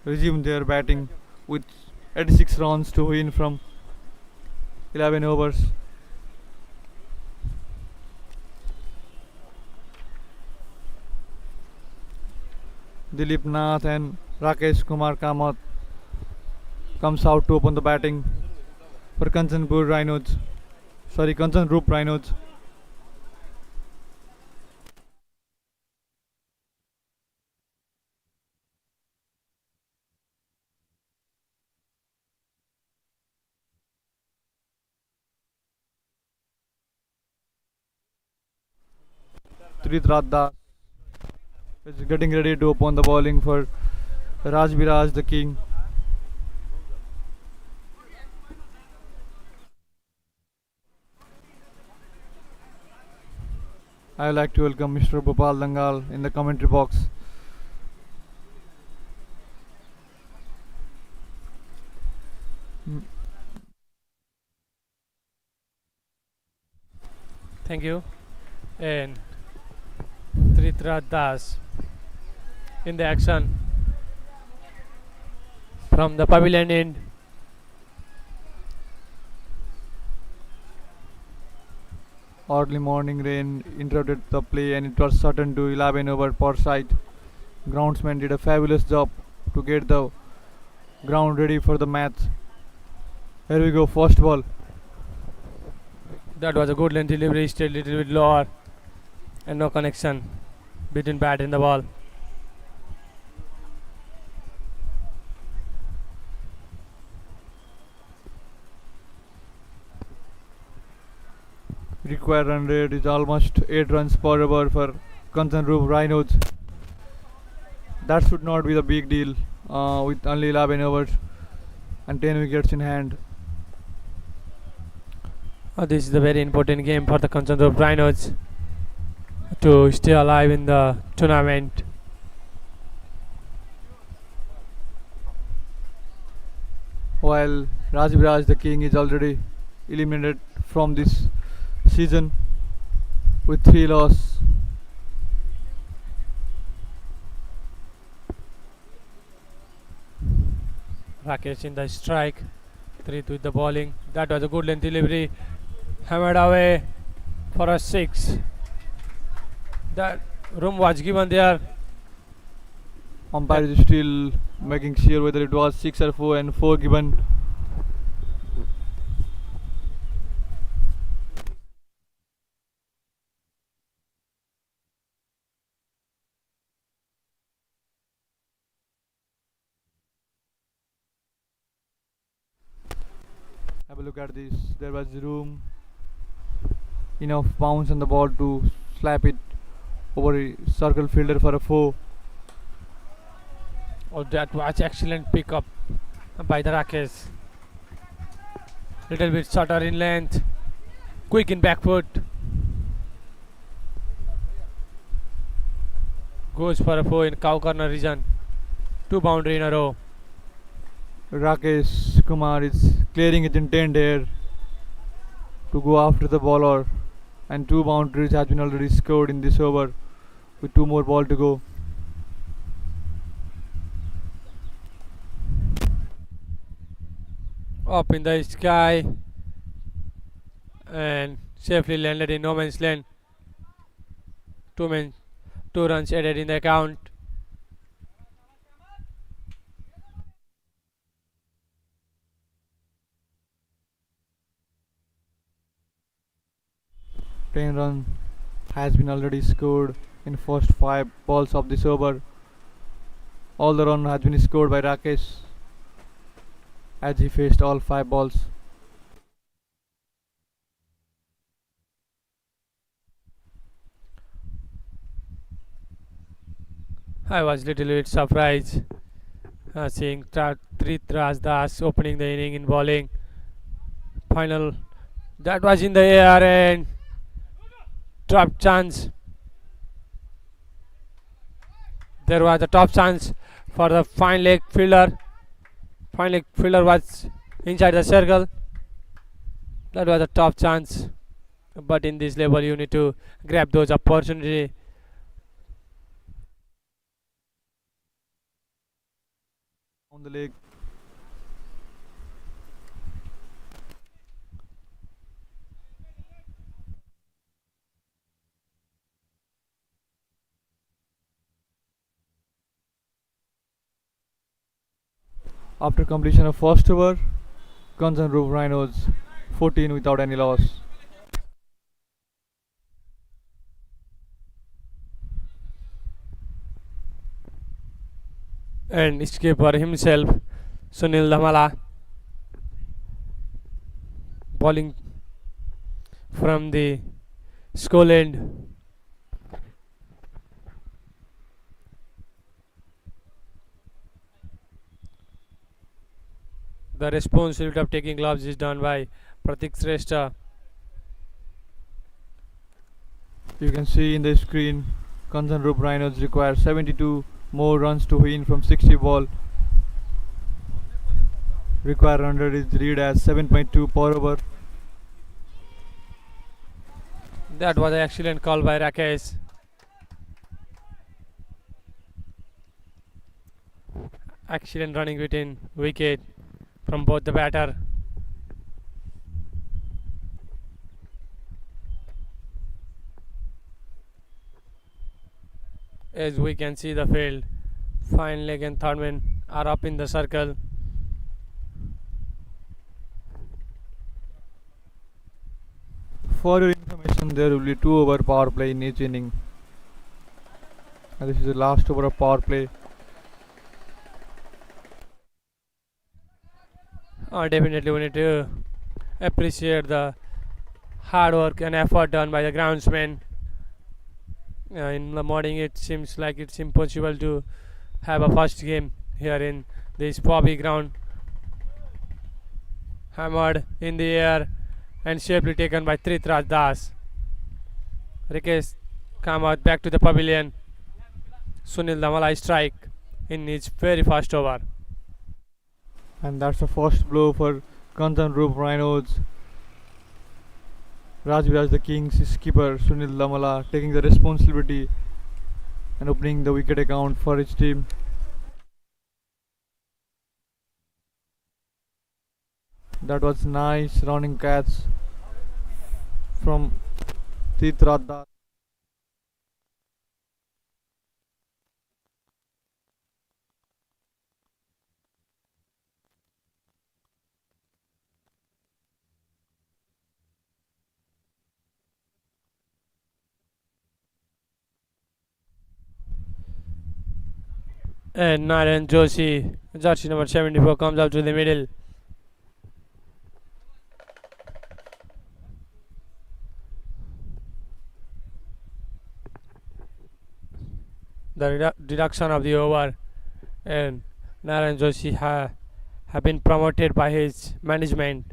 Speaker 7: resumed their batting with 86 runs to win from 11 overs. Dilip Nath and Rakesh Kumar Kamath comes out to open the batting for Kanchanrup Rhinos. Tritraj Das is getting ready to open the bowling for Rajbiraj the king. I would like to welcome Mr. Bhopal Dangal in the commentary box.
Speaker 8: Thank you. And Tritraj Das in the action from the pavilion end.
Speaker 7: Early morning rain interrupted the play and it was shortened to 11 over per side. Groundsman did a fabulous job to get the ground ready for the match. Here we go, first ball.
Speaker 8: That was a good length delivery, still a little bit lower and no connection between bat and the ball.
Speaker 7: Required run rate is almost 8 runs per over for Kanchanrup Rhinos. That should not be the big deal with only 11 overs and 10 wickets in hand.
Speaker 8: This is a very important game for the Kanchanrup Rhinos to stay alive in the tournament.
Speaker 7: While Rajbiraj the king is already eliminated from this season with 3 losses.
Speaker 8: Rakesh in the strike, 3 with the bowling. That was a good length delivery, hammered away for a 6. That room was given there.
Speaker 7: Umpire is still making sure whether it was 6 or 4 and 4 given. Have a look at this. There was room, enough bounce on the ball to slap it over a circle fielder for a 4.
Speaker 8: Oh, that was excellent pickup by the Rakesh. Little bit shorter in length, quick in back foot. Goes for a 4 in cow corner region. 2 boundary in a row.
Speaker 7: Rakesh Kumar is clearing his intent here to go after the bowler, and 2 boundaries has been already scored in this over with 2 more balls to go.
Speaker 8: Up in the sky and safely landed in no man's land. 2 runs added in the account.
Speaker 7: Ten run has been already scored in first 5 balls of this over. All the run has been scored by Rakesh as he faced all 5 balls.
Speaker 8: I was little bit surprised seeing Tritraj Das opening the inning in bowling. Final, that was in the air and top chance. There was a top chance for the fine leg fielder. Fine leg fielder was inside the circle. That was a top chance. But in this level, you need to grab those opportunities.
Speaker 7: on the leg. After completion of first over, Kanchanrup Rhinos 14 without any loss.
Speaker 8: And skipper himself, Sunil Dhamala, bowling from the skull end. The responsibility of taking gloves is done by Pratik Shrestha.
Speaker 7: You can see in the screen, Kanchanrup Rhinos require 72 more runs to win from 60 ball. Required run rate is read as 7.2 per over.
Speaker 8: That was an excellent call by Rakesh. Excellent running between wicket from both the batter. As we can see the field, fine leg and third man are up in the circle.
Speaker 7: For your information, there will be 2 over power play in each inning. And this is the last over of power play.
Speaker 8: Definitely we need to appreciate the hard work and effort done by the groundsmen. In the morning it seems like it's impossible to have a first game here in this Bobby ground. Hammered in the air and safely taken by Tritraj Das. Rikesh Kamath back to the pavilion. Sunil Dhamala strike in his very first over.
Speaker 7: And that's the first blow for Kanchanrup Rhinos. Rajbiraj, the Kings skipper, Sunil Dhamala taking the responsibility and opening the wicket account for his team. That was nice running catch from Titrada.
Speaker 8: And Narayan Joshi, jersey number 74, comes out to the middle. The deduction of the over, and Narayan Joshi have been promoted by his management.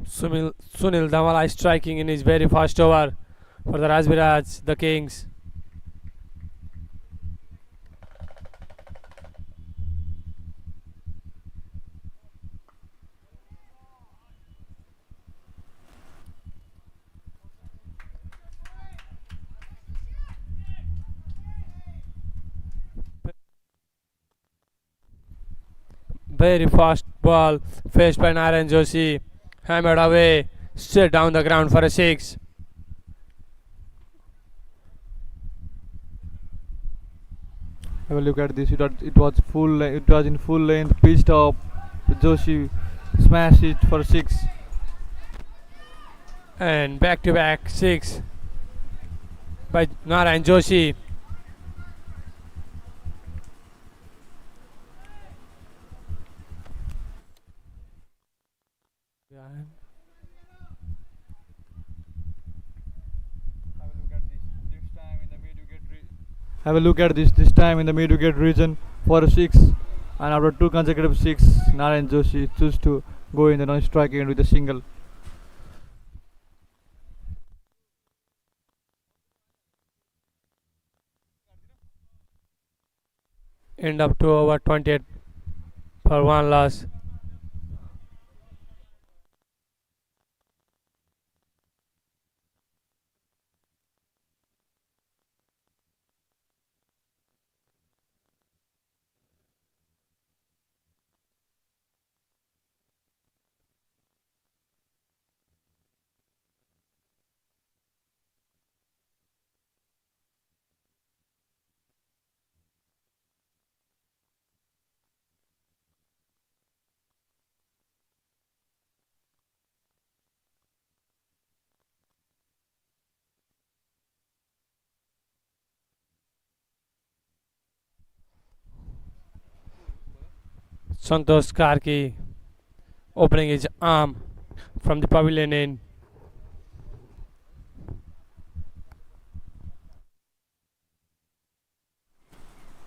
Speaker 8: Sunil Dhamala is striking in his very first over for the Rajbiraj, the Kings. Very fast ball faced by Narayan Joshi, hammered away, straight down the ground for a 6.
Speaker 7: Have a look at this. It was in full length, pitched up. Joshi smashed it for 6.
Speaker 8: And back to back 6 by Narayan Joshi.
Speaker 7: Have a look at this time in the mid-wicket region for a 6. And after 2 consecutive 6, Narayan Joshi chose to go in the non-strike end with a single.
Speaker 8: End up to over 28 for 1 loss. Santosh Karki opening his arm from the pavilion end.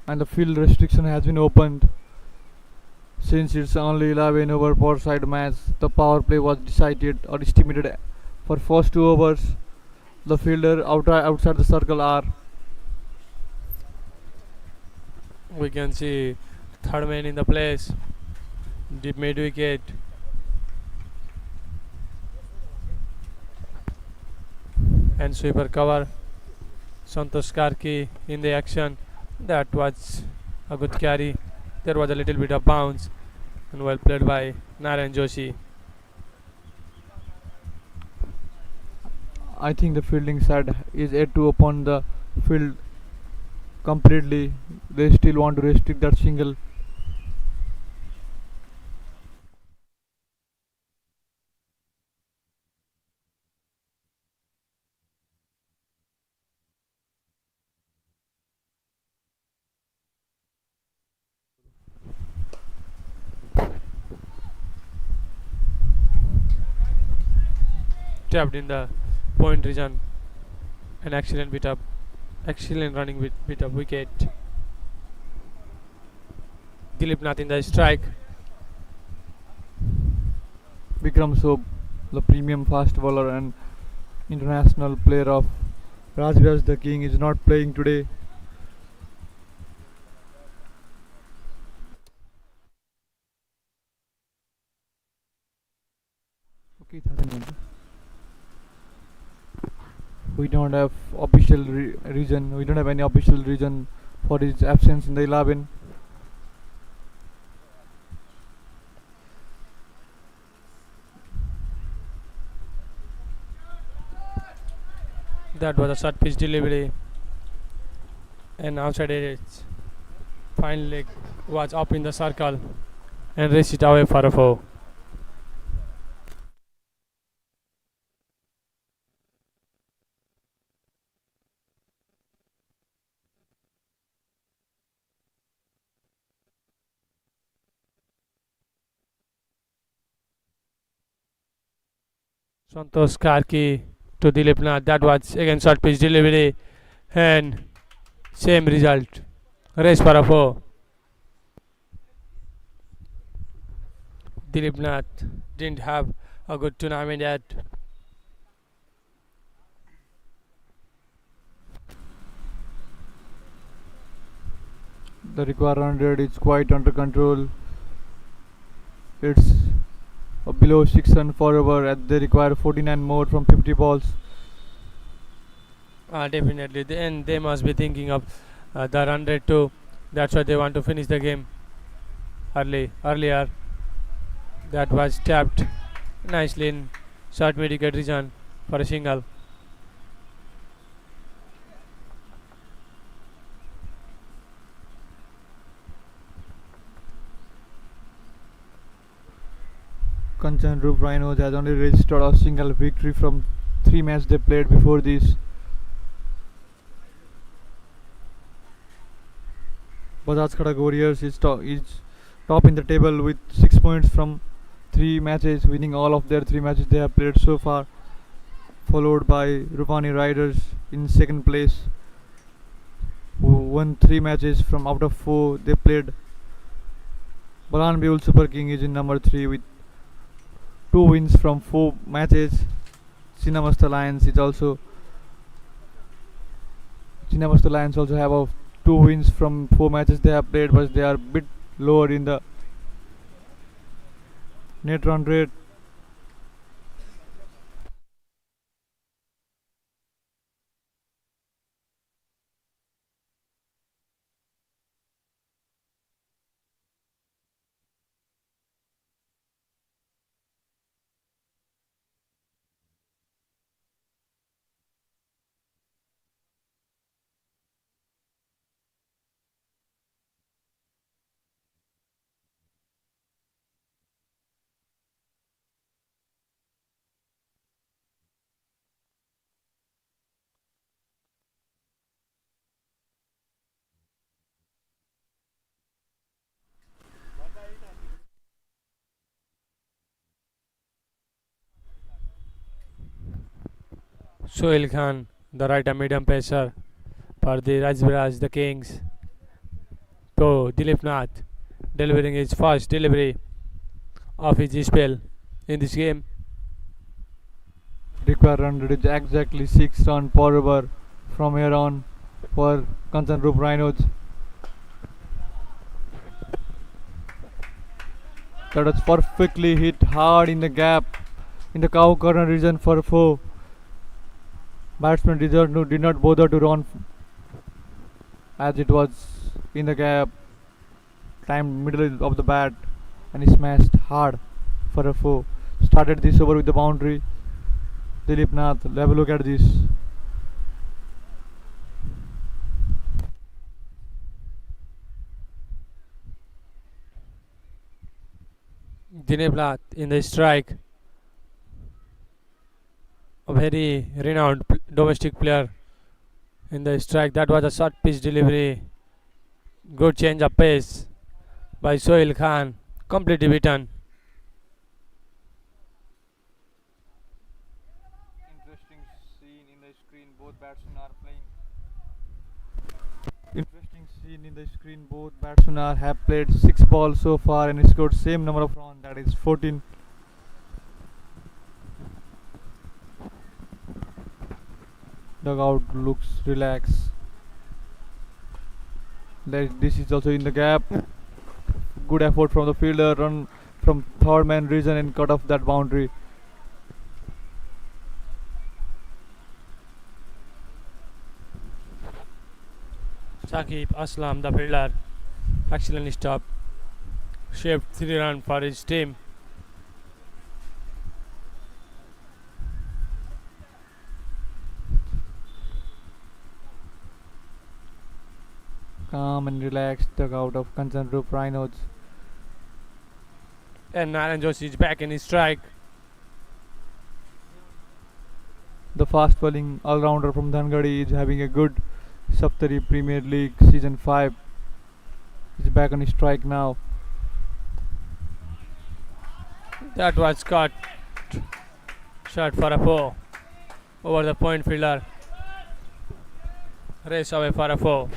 Speaker 7: And the field restriction has been opened. Since it's only 11 over per side match, the power play was decided or estimated for first 2 overs. The fielder outside the circle are
Speaker 8: We can see third man in the place, deep mid wicket. And sweeper cover. Santosh Karki in the action. That was a good carry. There was a little bit of bounce and well played by Narayan Joshi.
Speaker 7: I think the fielding side is yet to open the field completely. They still want to restrict that single.
Speaker 8: Tapped in the point region. An excellent running bit of wicket. Dilip Nath in the strike.
Speaker 7: Vikram Sob, the premium fast bowler and international player of Rajbiraj the King, is not playing today. Okay, we don't have official reason. We don't have any official reason for his absence in the 11.
Speaker 8: That was a short pitch delivery. And outside edge. Fine leg was up in the circle and raced it away for a 4. Santosh Karki to Dilip Nath. That was again short pitch delivery and same result. Race for a 4. Dilip Nath didn't have a good tournament yet.
Speaker 7: The required run rate is quite under control. It's below 6 runs per over as they require 49 more from 50 balls.
Speaker 8: Definitely. And they must be thinking of the run rate too. That's why they want to finish the game earlier. That was tapped nicely in short mid wicket region for a single.
Speaker 7: Kanchanrup Rhinos has only registered a single victory from 3 matches they played before this. Bajaj Khadak Warriors is top in the table with 6 points from 3 matches, winning all of their 3 matches they have played so far, followed by Rupani Riders in second place, who won 3 matches from out of 4 they played. Balan Beul Super King is in number 3 with 2 wins from 4 matches. Cinnamasta Lions also have 2 wins from 4 matches they have played, but they are a bit lower in the net run rate.
Speaker 8: Sohail Khan, the right and medium pacer for the Rajbiraj, the Kings. To Dilip Nath, delivering his first delivery of his spell in this game.
Speaker 7: Required run rate is exactly 6 runs per over from here on for Kanchanrup Rhinos. That was perfectly hit hard in the gap in the cow corner region for 4. Batsman did not bother to run as it was in the gap, climbed middle of the bat and he smashed hard for a 4. Started this over with the boundary. Dilip Nath, have a look at this.
Speaker 8: Dilip Nath in the strike. A very renowned domestic player in the strike. That was a short pitch delivery. Good change of pace by Sohail Khan. Completely beaten.
Speaker 7: Interesting scene in the screen. Both batsmen are playing. Interesting scene in the screen. Both batsmen have played 6 balls so far and scored same number of runs. That is 14. Dugout looks relaxed. This is also in the gap. Good effort from the fielder. Run from third man region and cut off that boundary.
Speaker 8: Shakib Aslam, the fielder, excellent stop. Shaved 3 runs for his team.
Speaker 7: Calm and relaxed dugout of Kanchanrup Rhinos.
Speaker 8: And Narayan Joshi is back in his strike.
Speaker 7: The fast bowling all-rounder from Dhangadi is having a good Saptari Premier League Season 5. He's back on his strike now.
Speaker 8: That was caught. Shot for a 4. Over the point fielder. Race away for a 4.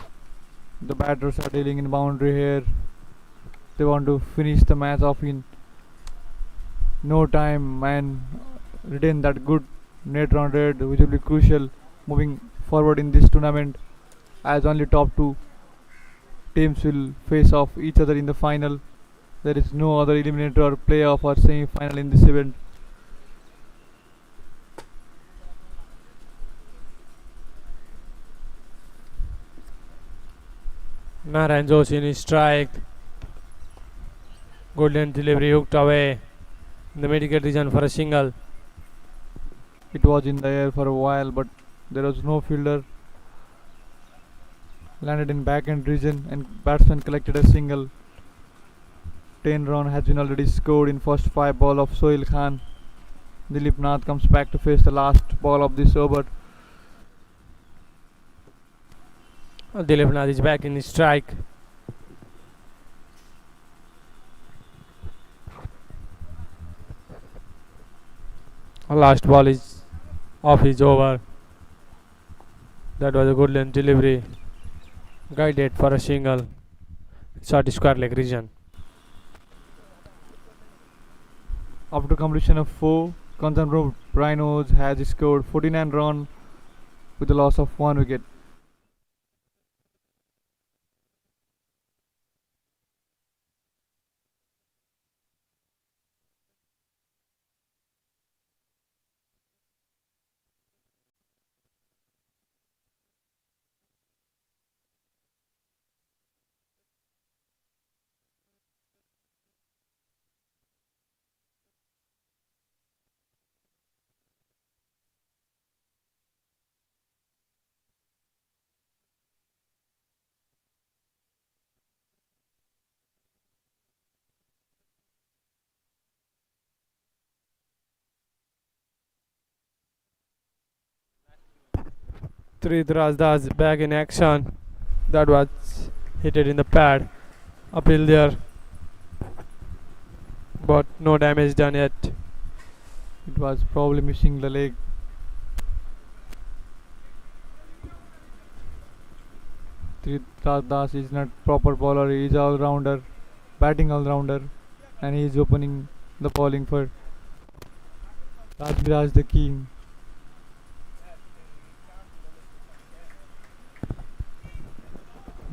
Speaker 7: The batters are dealing in boundary here. They want to finish the match off in no time and retain that good net run rate, which will be crucial moving forward in this tournament, as only top 2 teams will face off each other in the final. There is no other eliminator or playoff or semi-final in this event.
Speaker 8: Narayan Joshi in his strike. Golden delivery hooked away in the medical region for a single.
Speaker 7: It was in the air for a while, but there was no fielder. Landed in back end region and batsman collected a single. 10 run has been already scored in first 5 ball of Sohail Khan. Dilip Nath comes back to face the last ball of this over.
Speaker 8: Dilip Nath is back in his strike. Last ball is off his over. That was a good length delivery. Guided for a single. Short square leg region.
Speaker 7: After completion of 4, Kanchanrup Rhinos has scored 49 runs with a loss of 1 wicket.
Speaker 8: Three Rasdas back in action. That was hit in the pad. Uphill there. But no damage done yet.
Speaker 7: It was probably missing the leg. Tritra Das is not proper bowler. He is all-rounder, batting all-rounder, and he is opening the bowling for Rajbiraj the king.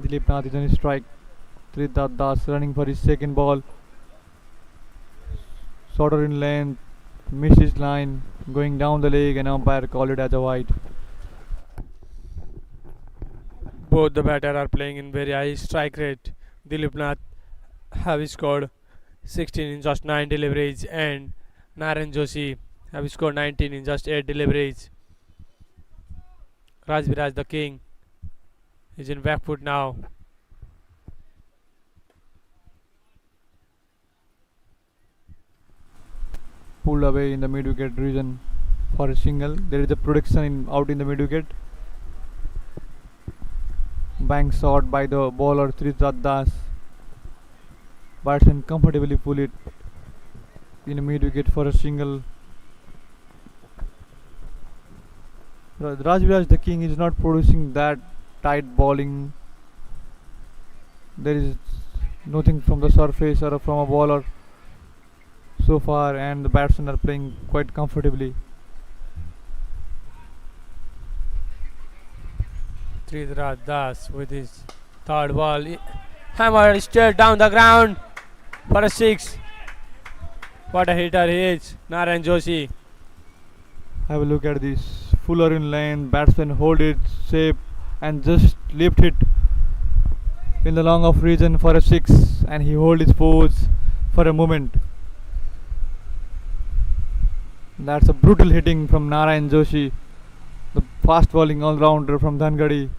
Speaker 7: Dilip Nath is on his strike. Tritra Das running for his second ball. Shorter in length, missed his line, going down the leg, and umpire called it as a wide.
Speaker 8: Both the batter are playing in very high strike rate. Dilip Nath have scored 16 in just 9 deliveries, and Narayan Joshi have scored 19 in just 8 deliveries. Rajbiraj the king is in back foot now.
Speaker 7: Pulled away in the mid wicket region for a single. There is a protection out in the mid wicket. Bank shot by the bowler Tritra Das. Batsman comfortably pull it in a mid wicket for a single. Rajbiraj the king is not producing that tight bowling. There is nothing from the surface or from a bowler so far, and the batsmen are playing quite comfortably.
Speaker 8: Tritra Das with his third ball, hammered straight down the ground for a 6. What a hitter he is, Narayan Joshi.
Speaker 7: Have a look at this. Fuller in lane, batsman hold it safe and just lift it in the long off region for a 6, and he hold his pose for a moment. That's a brutal hitting from Narayan Joshi, the fast bowling all-rounder from Dhangadi.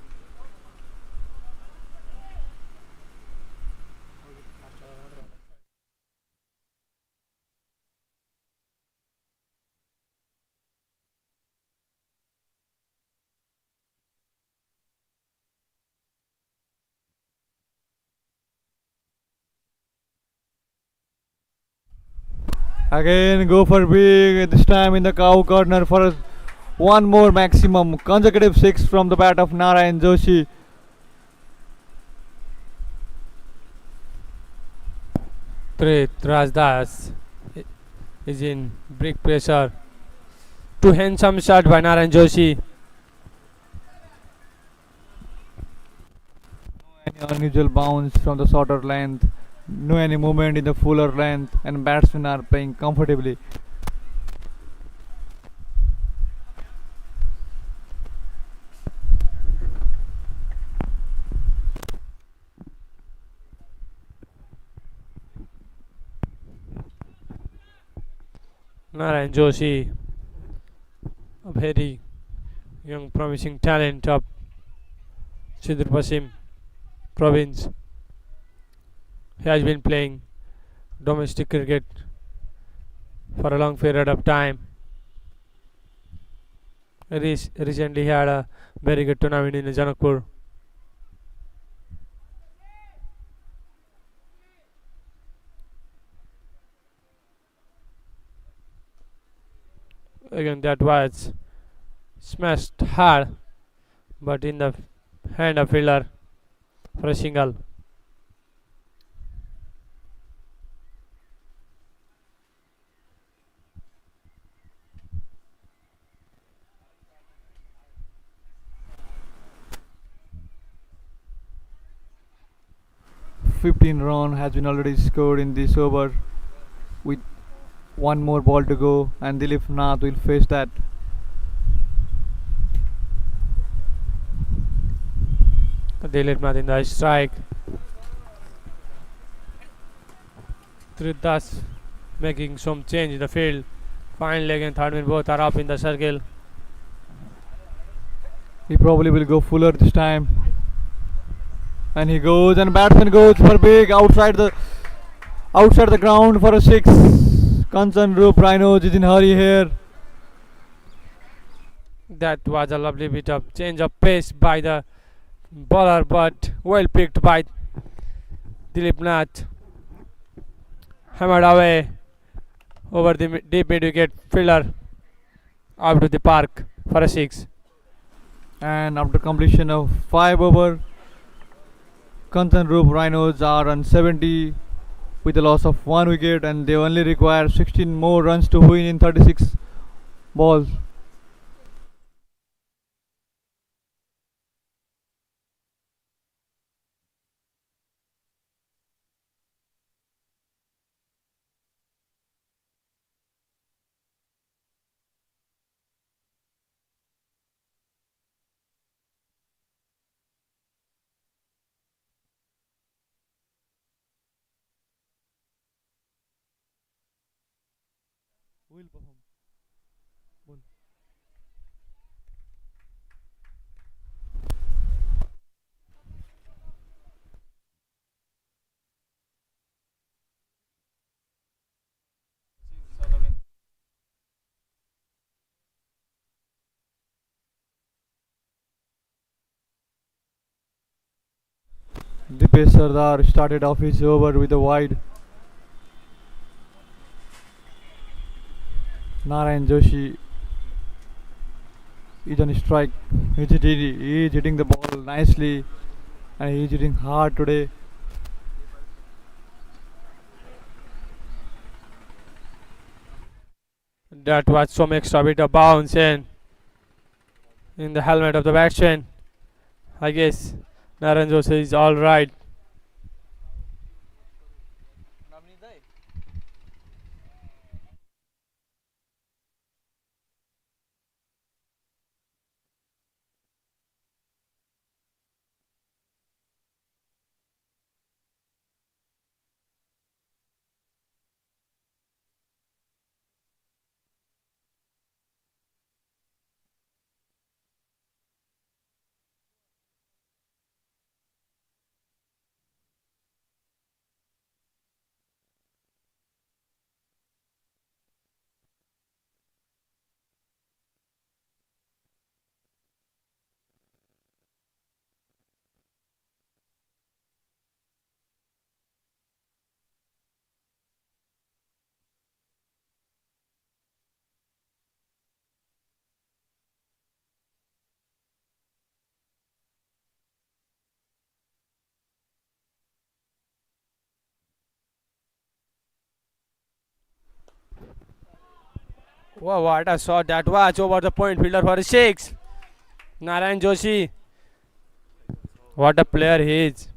Speaker 7: Again go for big, this time in the cow corner for one more maximum. Consecutive 6 from the bat of Narayan Joshi.
Speaker 8: Tritra Das is in big pressure. Too handsome shot by Narayan Joshi.
Speaker 7: Any unusual bounce from the shorter length. No any movement in the fuller length, and batsmen are playing comfortably.
Speaker 8: Narayan Joshi, a very young promising talent of Chitr Pasim province. He has been playing domestic cricket for a long period of time. Recently had a very good tournament in Janakpur. Again, that was smashed hard, but in the hand of fielder for a single.
Speaker 7: Run has been already scored in this over with one more ball to go, and Dilip Nath will face that.
Speaker 8: Dilip Nath in the strike. Tritra Das making some change in the field. Fine leg and third man both are up in the circle.
Speaker 7: He probably will go fuller this time. And he goes, and batsman goes for big outside the ground for a 6. Kanchanrup Rhinos is in hurry here.
Speaker 8: That was a lovely bit of change of pace by the bowler, but well picked by Dilip Nath. Hammered away over the deep mid wicket fielder out to the park for a 6.
Speaker 7: And after completion of 5 over, Kanchanrup Rhinos are on 70 with a loss of 1 wicket, and they only require 16 more runs to win in 36 balls. Will perform. Ball. Dipesh Sardar started off his over with a wide. Narayan Joshi is on strike. He is hitting the ball nicely, and he is hitting hard today.
Speaker 8: That was some extra bit of bounce in the helmet of the batsman. I guess Narayan Joshi is all right. Wow, what a shot that was over the point fielder for a six. Narayan Joshi. What a player he is.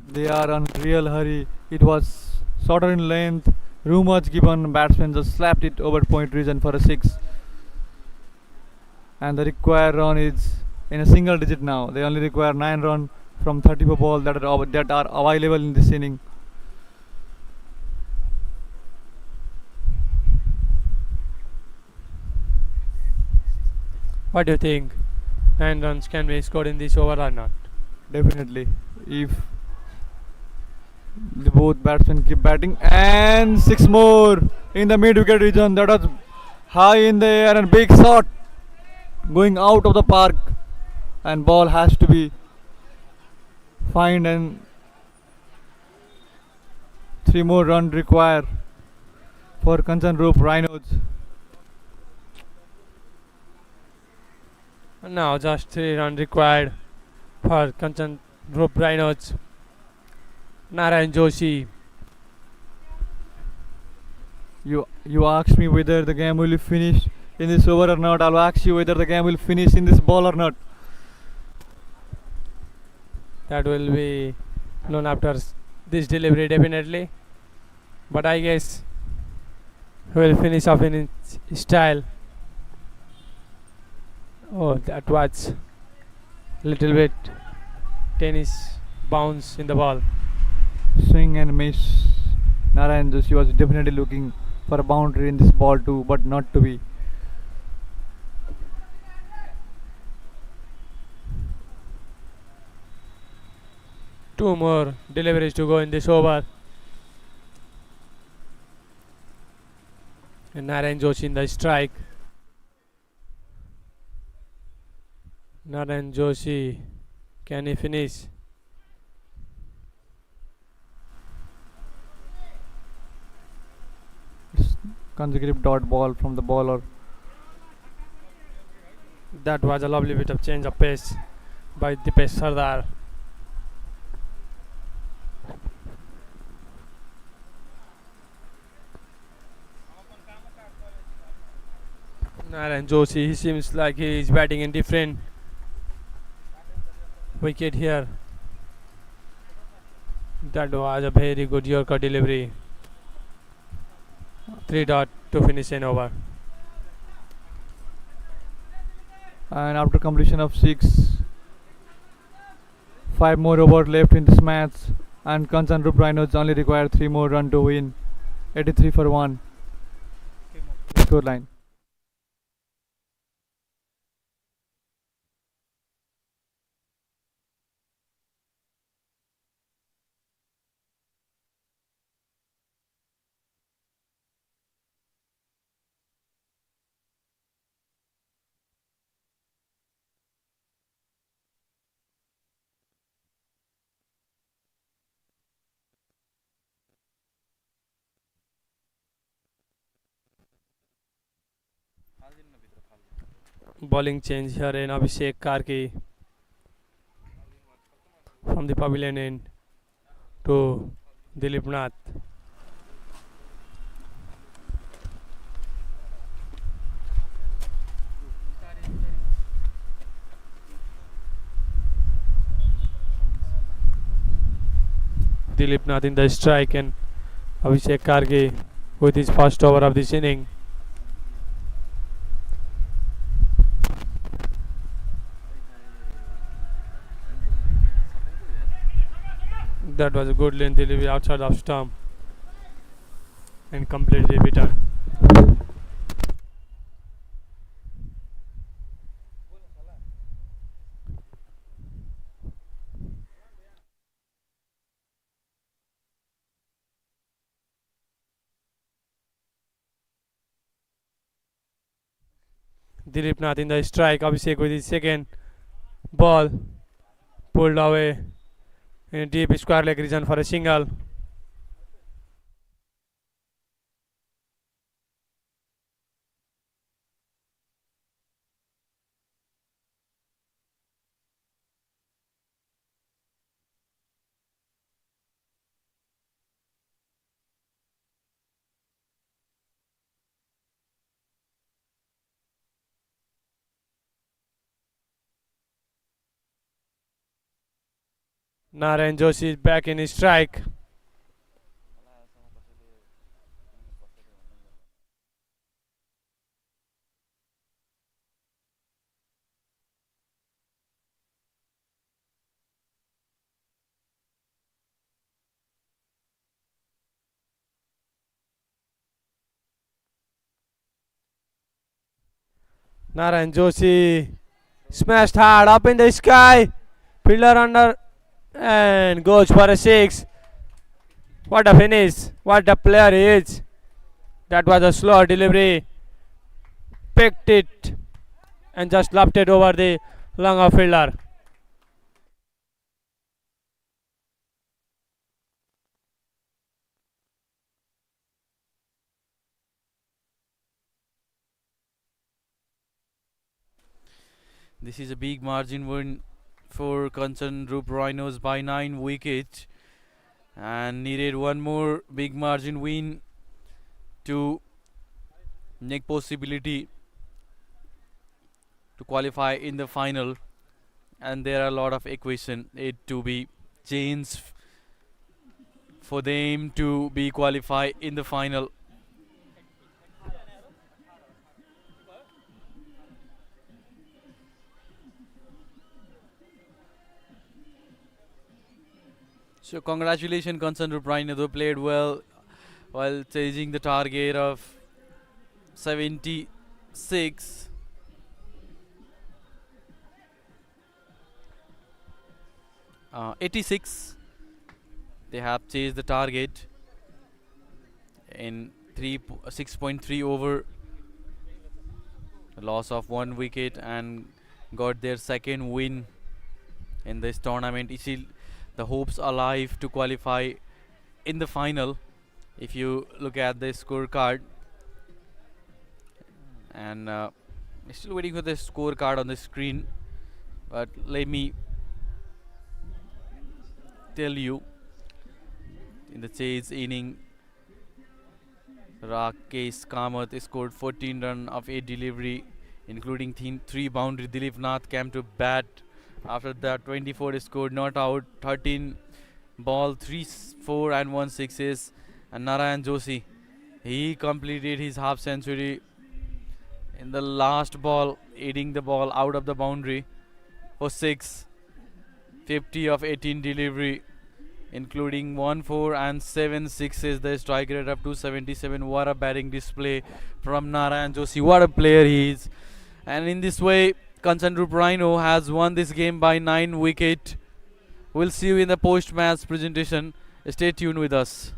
Speaker 7: They are on real hurry. It was shorter in length. Room was given. Batsman just slapped it over point region for a six. And the required run is in a single digit now. They only require 9 runs from 34 balls that are available in this inning.
Speaker 8: What do you think? 9 runs can be scored in this over or not?
Speaker 7: Definitely. If the both batsmen keep batting, and 6 more in the mid wicket region. That was high in the air and big shot going out of the park, and ball has to be fined, and 3 more runs required for Kanchanrup Rhinos.
Speaker 8: Now just 3 runs required for Kanchanrup Rhinos. Narayan Joshi.
Speaker 7: You asked me whether the game will finish in this over or not. I'll ask you whether the game will finish in this ball or not.
Speaker 8: That will be known after this delivery definitely. But I guess he will finish off in his style. Oh, that was little bit tennis bounce in the ball.
Speaker 7: Swing and miss. Narayan Joshi was definitely looking for a boundary in this ball too, but not to be.
Speaker 8: Two more deliveries to go in this over. And Narayan Joshi in the strike. Narayan Joshi, can he finish?
Speaker 7: Consecutive dot ball from the bowler.
Speaker 8: That was a lovely bit of change of pace by Dipesh Sardar. Narayan Joshi, he seems like he is batting in different wicket here. That was a very good Yorker delivery. 3 dot to finish an over.
Speaker 7: And after completion of 6, 5 more overs left in this match, and Kanchanrup Rhinos only require 3 more runs to win. 83 for 1 scoreline.
Speaker 8: Bowling change here in Abhishek Karki from the pavilion end to Dilip Nath. Dilip Nath in the strike and Abhishek Karki with his first over of this inning. That was a good lane delivery outside of stump and completely beaten. Dilip Nath in the strike. Abhishek with his second ball pulled away in a deep square leg region for a single. Narayan Joshi is back in his strike. Narayan Joshi smashed hard up in the sky. Fielder under and goes for a 6. What a finish. What a player he is. That was a slow delivery. Picked it and just lobbed it over the lung of fielder.
Speaker 2: This is a big margin win for Kanchanrup Rhinos by 9 wickets, and needed one more big margin win to make possibility to qualify in the final, and there are a lot of equation it to be changed for them to be qualified in the final. So congratulations Kanchanrup Rhinos, they played well while chasing the target of 76. Uh, 86. They have chased the target in 6.3 over, a loss of 1 wicket, and got their second win in this tournament. Still the hopes alive to qualify in the final if you look at the scorecard, and Still waiting for the scorecard on the screen, but let me tell you, in the chase inning, Rakesh Kamath scored 14 runs of 8 delivery, including 3 boundary. Dilip Nath came to bat. After that, 24 scored, not out. 13 ball, 3 4 and 1 sixes. And Narayan Joshi, he completed his half century in the last ball, hitting the ball out of the boundary for 6. 50 of 18 delivery, including 1 4 and 7 sixes. The strike rate of 277. What a batting display from Narayan Joshi. What a player he is. And in this way, Kanchanrup Rhino has won this game by 9 wickets. We'll see you in the post-match presentation. Stay tuned with us.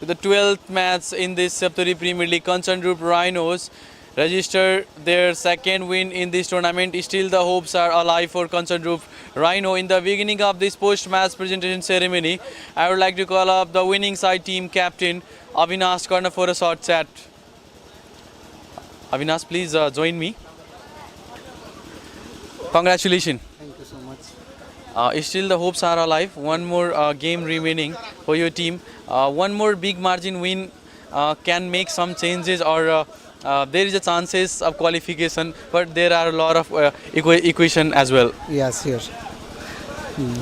Speaker 2: The 12th match in this Saptari Premier League, Kanchanrup Rhinos register their second win in this tournament. Still the hopes are alive for Kanchanrup Rhino. In the beginning of this post-match presentation ceremony, I would like to call up the winning side team captain Avinash Karna for a short chat. Avinash, please join me. Congratulations.
Speaker 4: Thank you so much.
Speaker 2: Still the hopes are alive. One more game remaining for your team. One more big margin win can make some changes, or there is a chances of qualification, but there are a lot of equation as well.
Speaker 4: Yes, yes.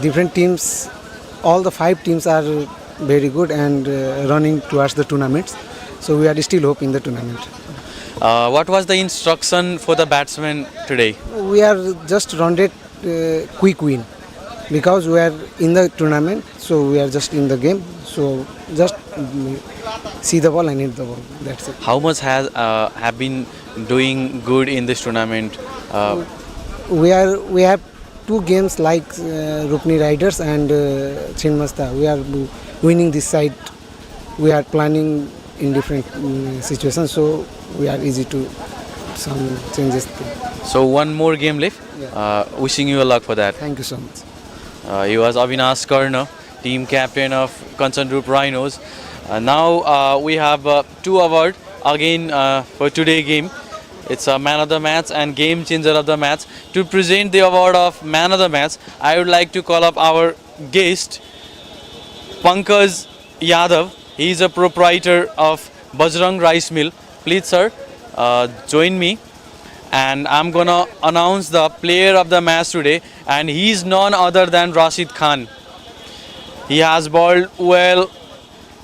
Speaker 4: Different teams, all the 5 teams are very good and running towards the tournaments. So we are still hoping the tournament.
Speaker 2: What was the instruction for the batsmen today?
Speaker 4: We are just rounded quick win because we are in the tournament. So we are just in the game. So just see the ball and hit the ball. That's it.
Speaker 2: How much has have been doing good in this tournament?
Speaker 4: We have 2 games like Rupni Riders and Chinmasta. We are winning this side. We are planning in different situations, so we are easy to some changes.
Speaker 2: So one more game left.
Speaker 4: Yeah.
Speaker 2: Wishing you a luck for that.
Speaker 4: Thank you so much.
Speaker 2: He was Avinash Karna, team captain of Kanchanrup Rhinos. Now we have 2 awards again for today's game. It's a man of the match and game changer of the match. To present the award of man of the match, I would like to call up our guest, Pankaj Yadav. He is a proprietor of Bajrang Rice Mill. Please, sir, join me. And I'm gonna announce the player of the match today, and he is none other than Rashid Khan. He has bowled well,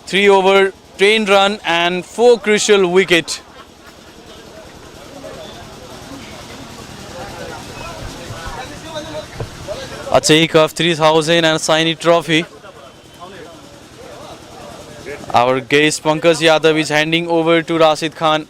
Speaker 2: 3 over, 10 run and 4 crucial wicket. A check of 3,000 and shiny trophy. Our guest Pankaj Yadav is handing over to Rashid Khan.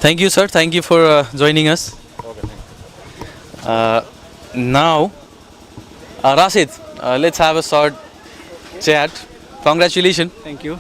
Speaker 2: Thank you, sir. Thank you for joining us. Now, Rashid, let's have a short chat. Congratulations.
Speaker 9: Thank you.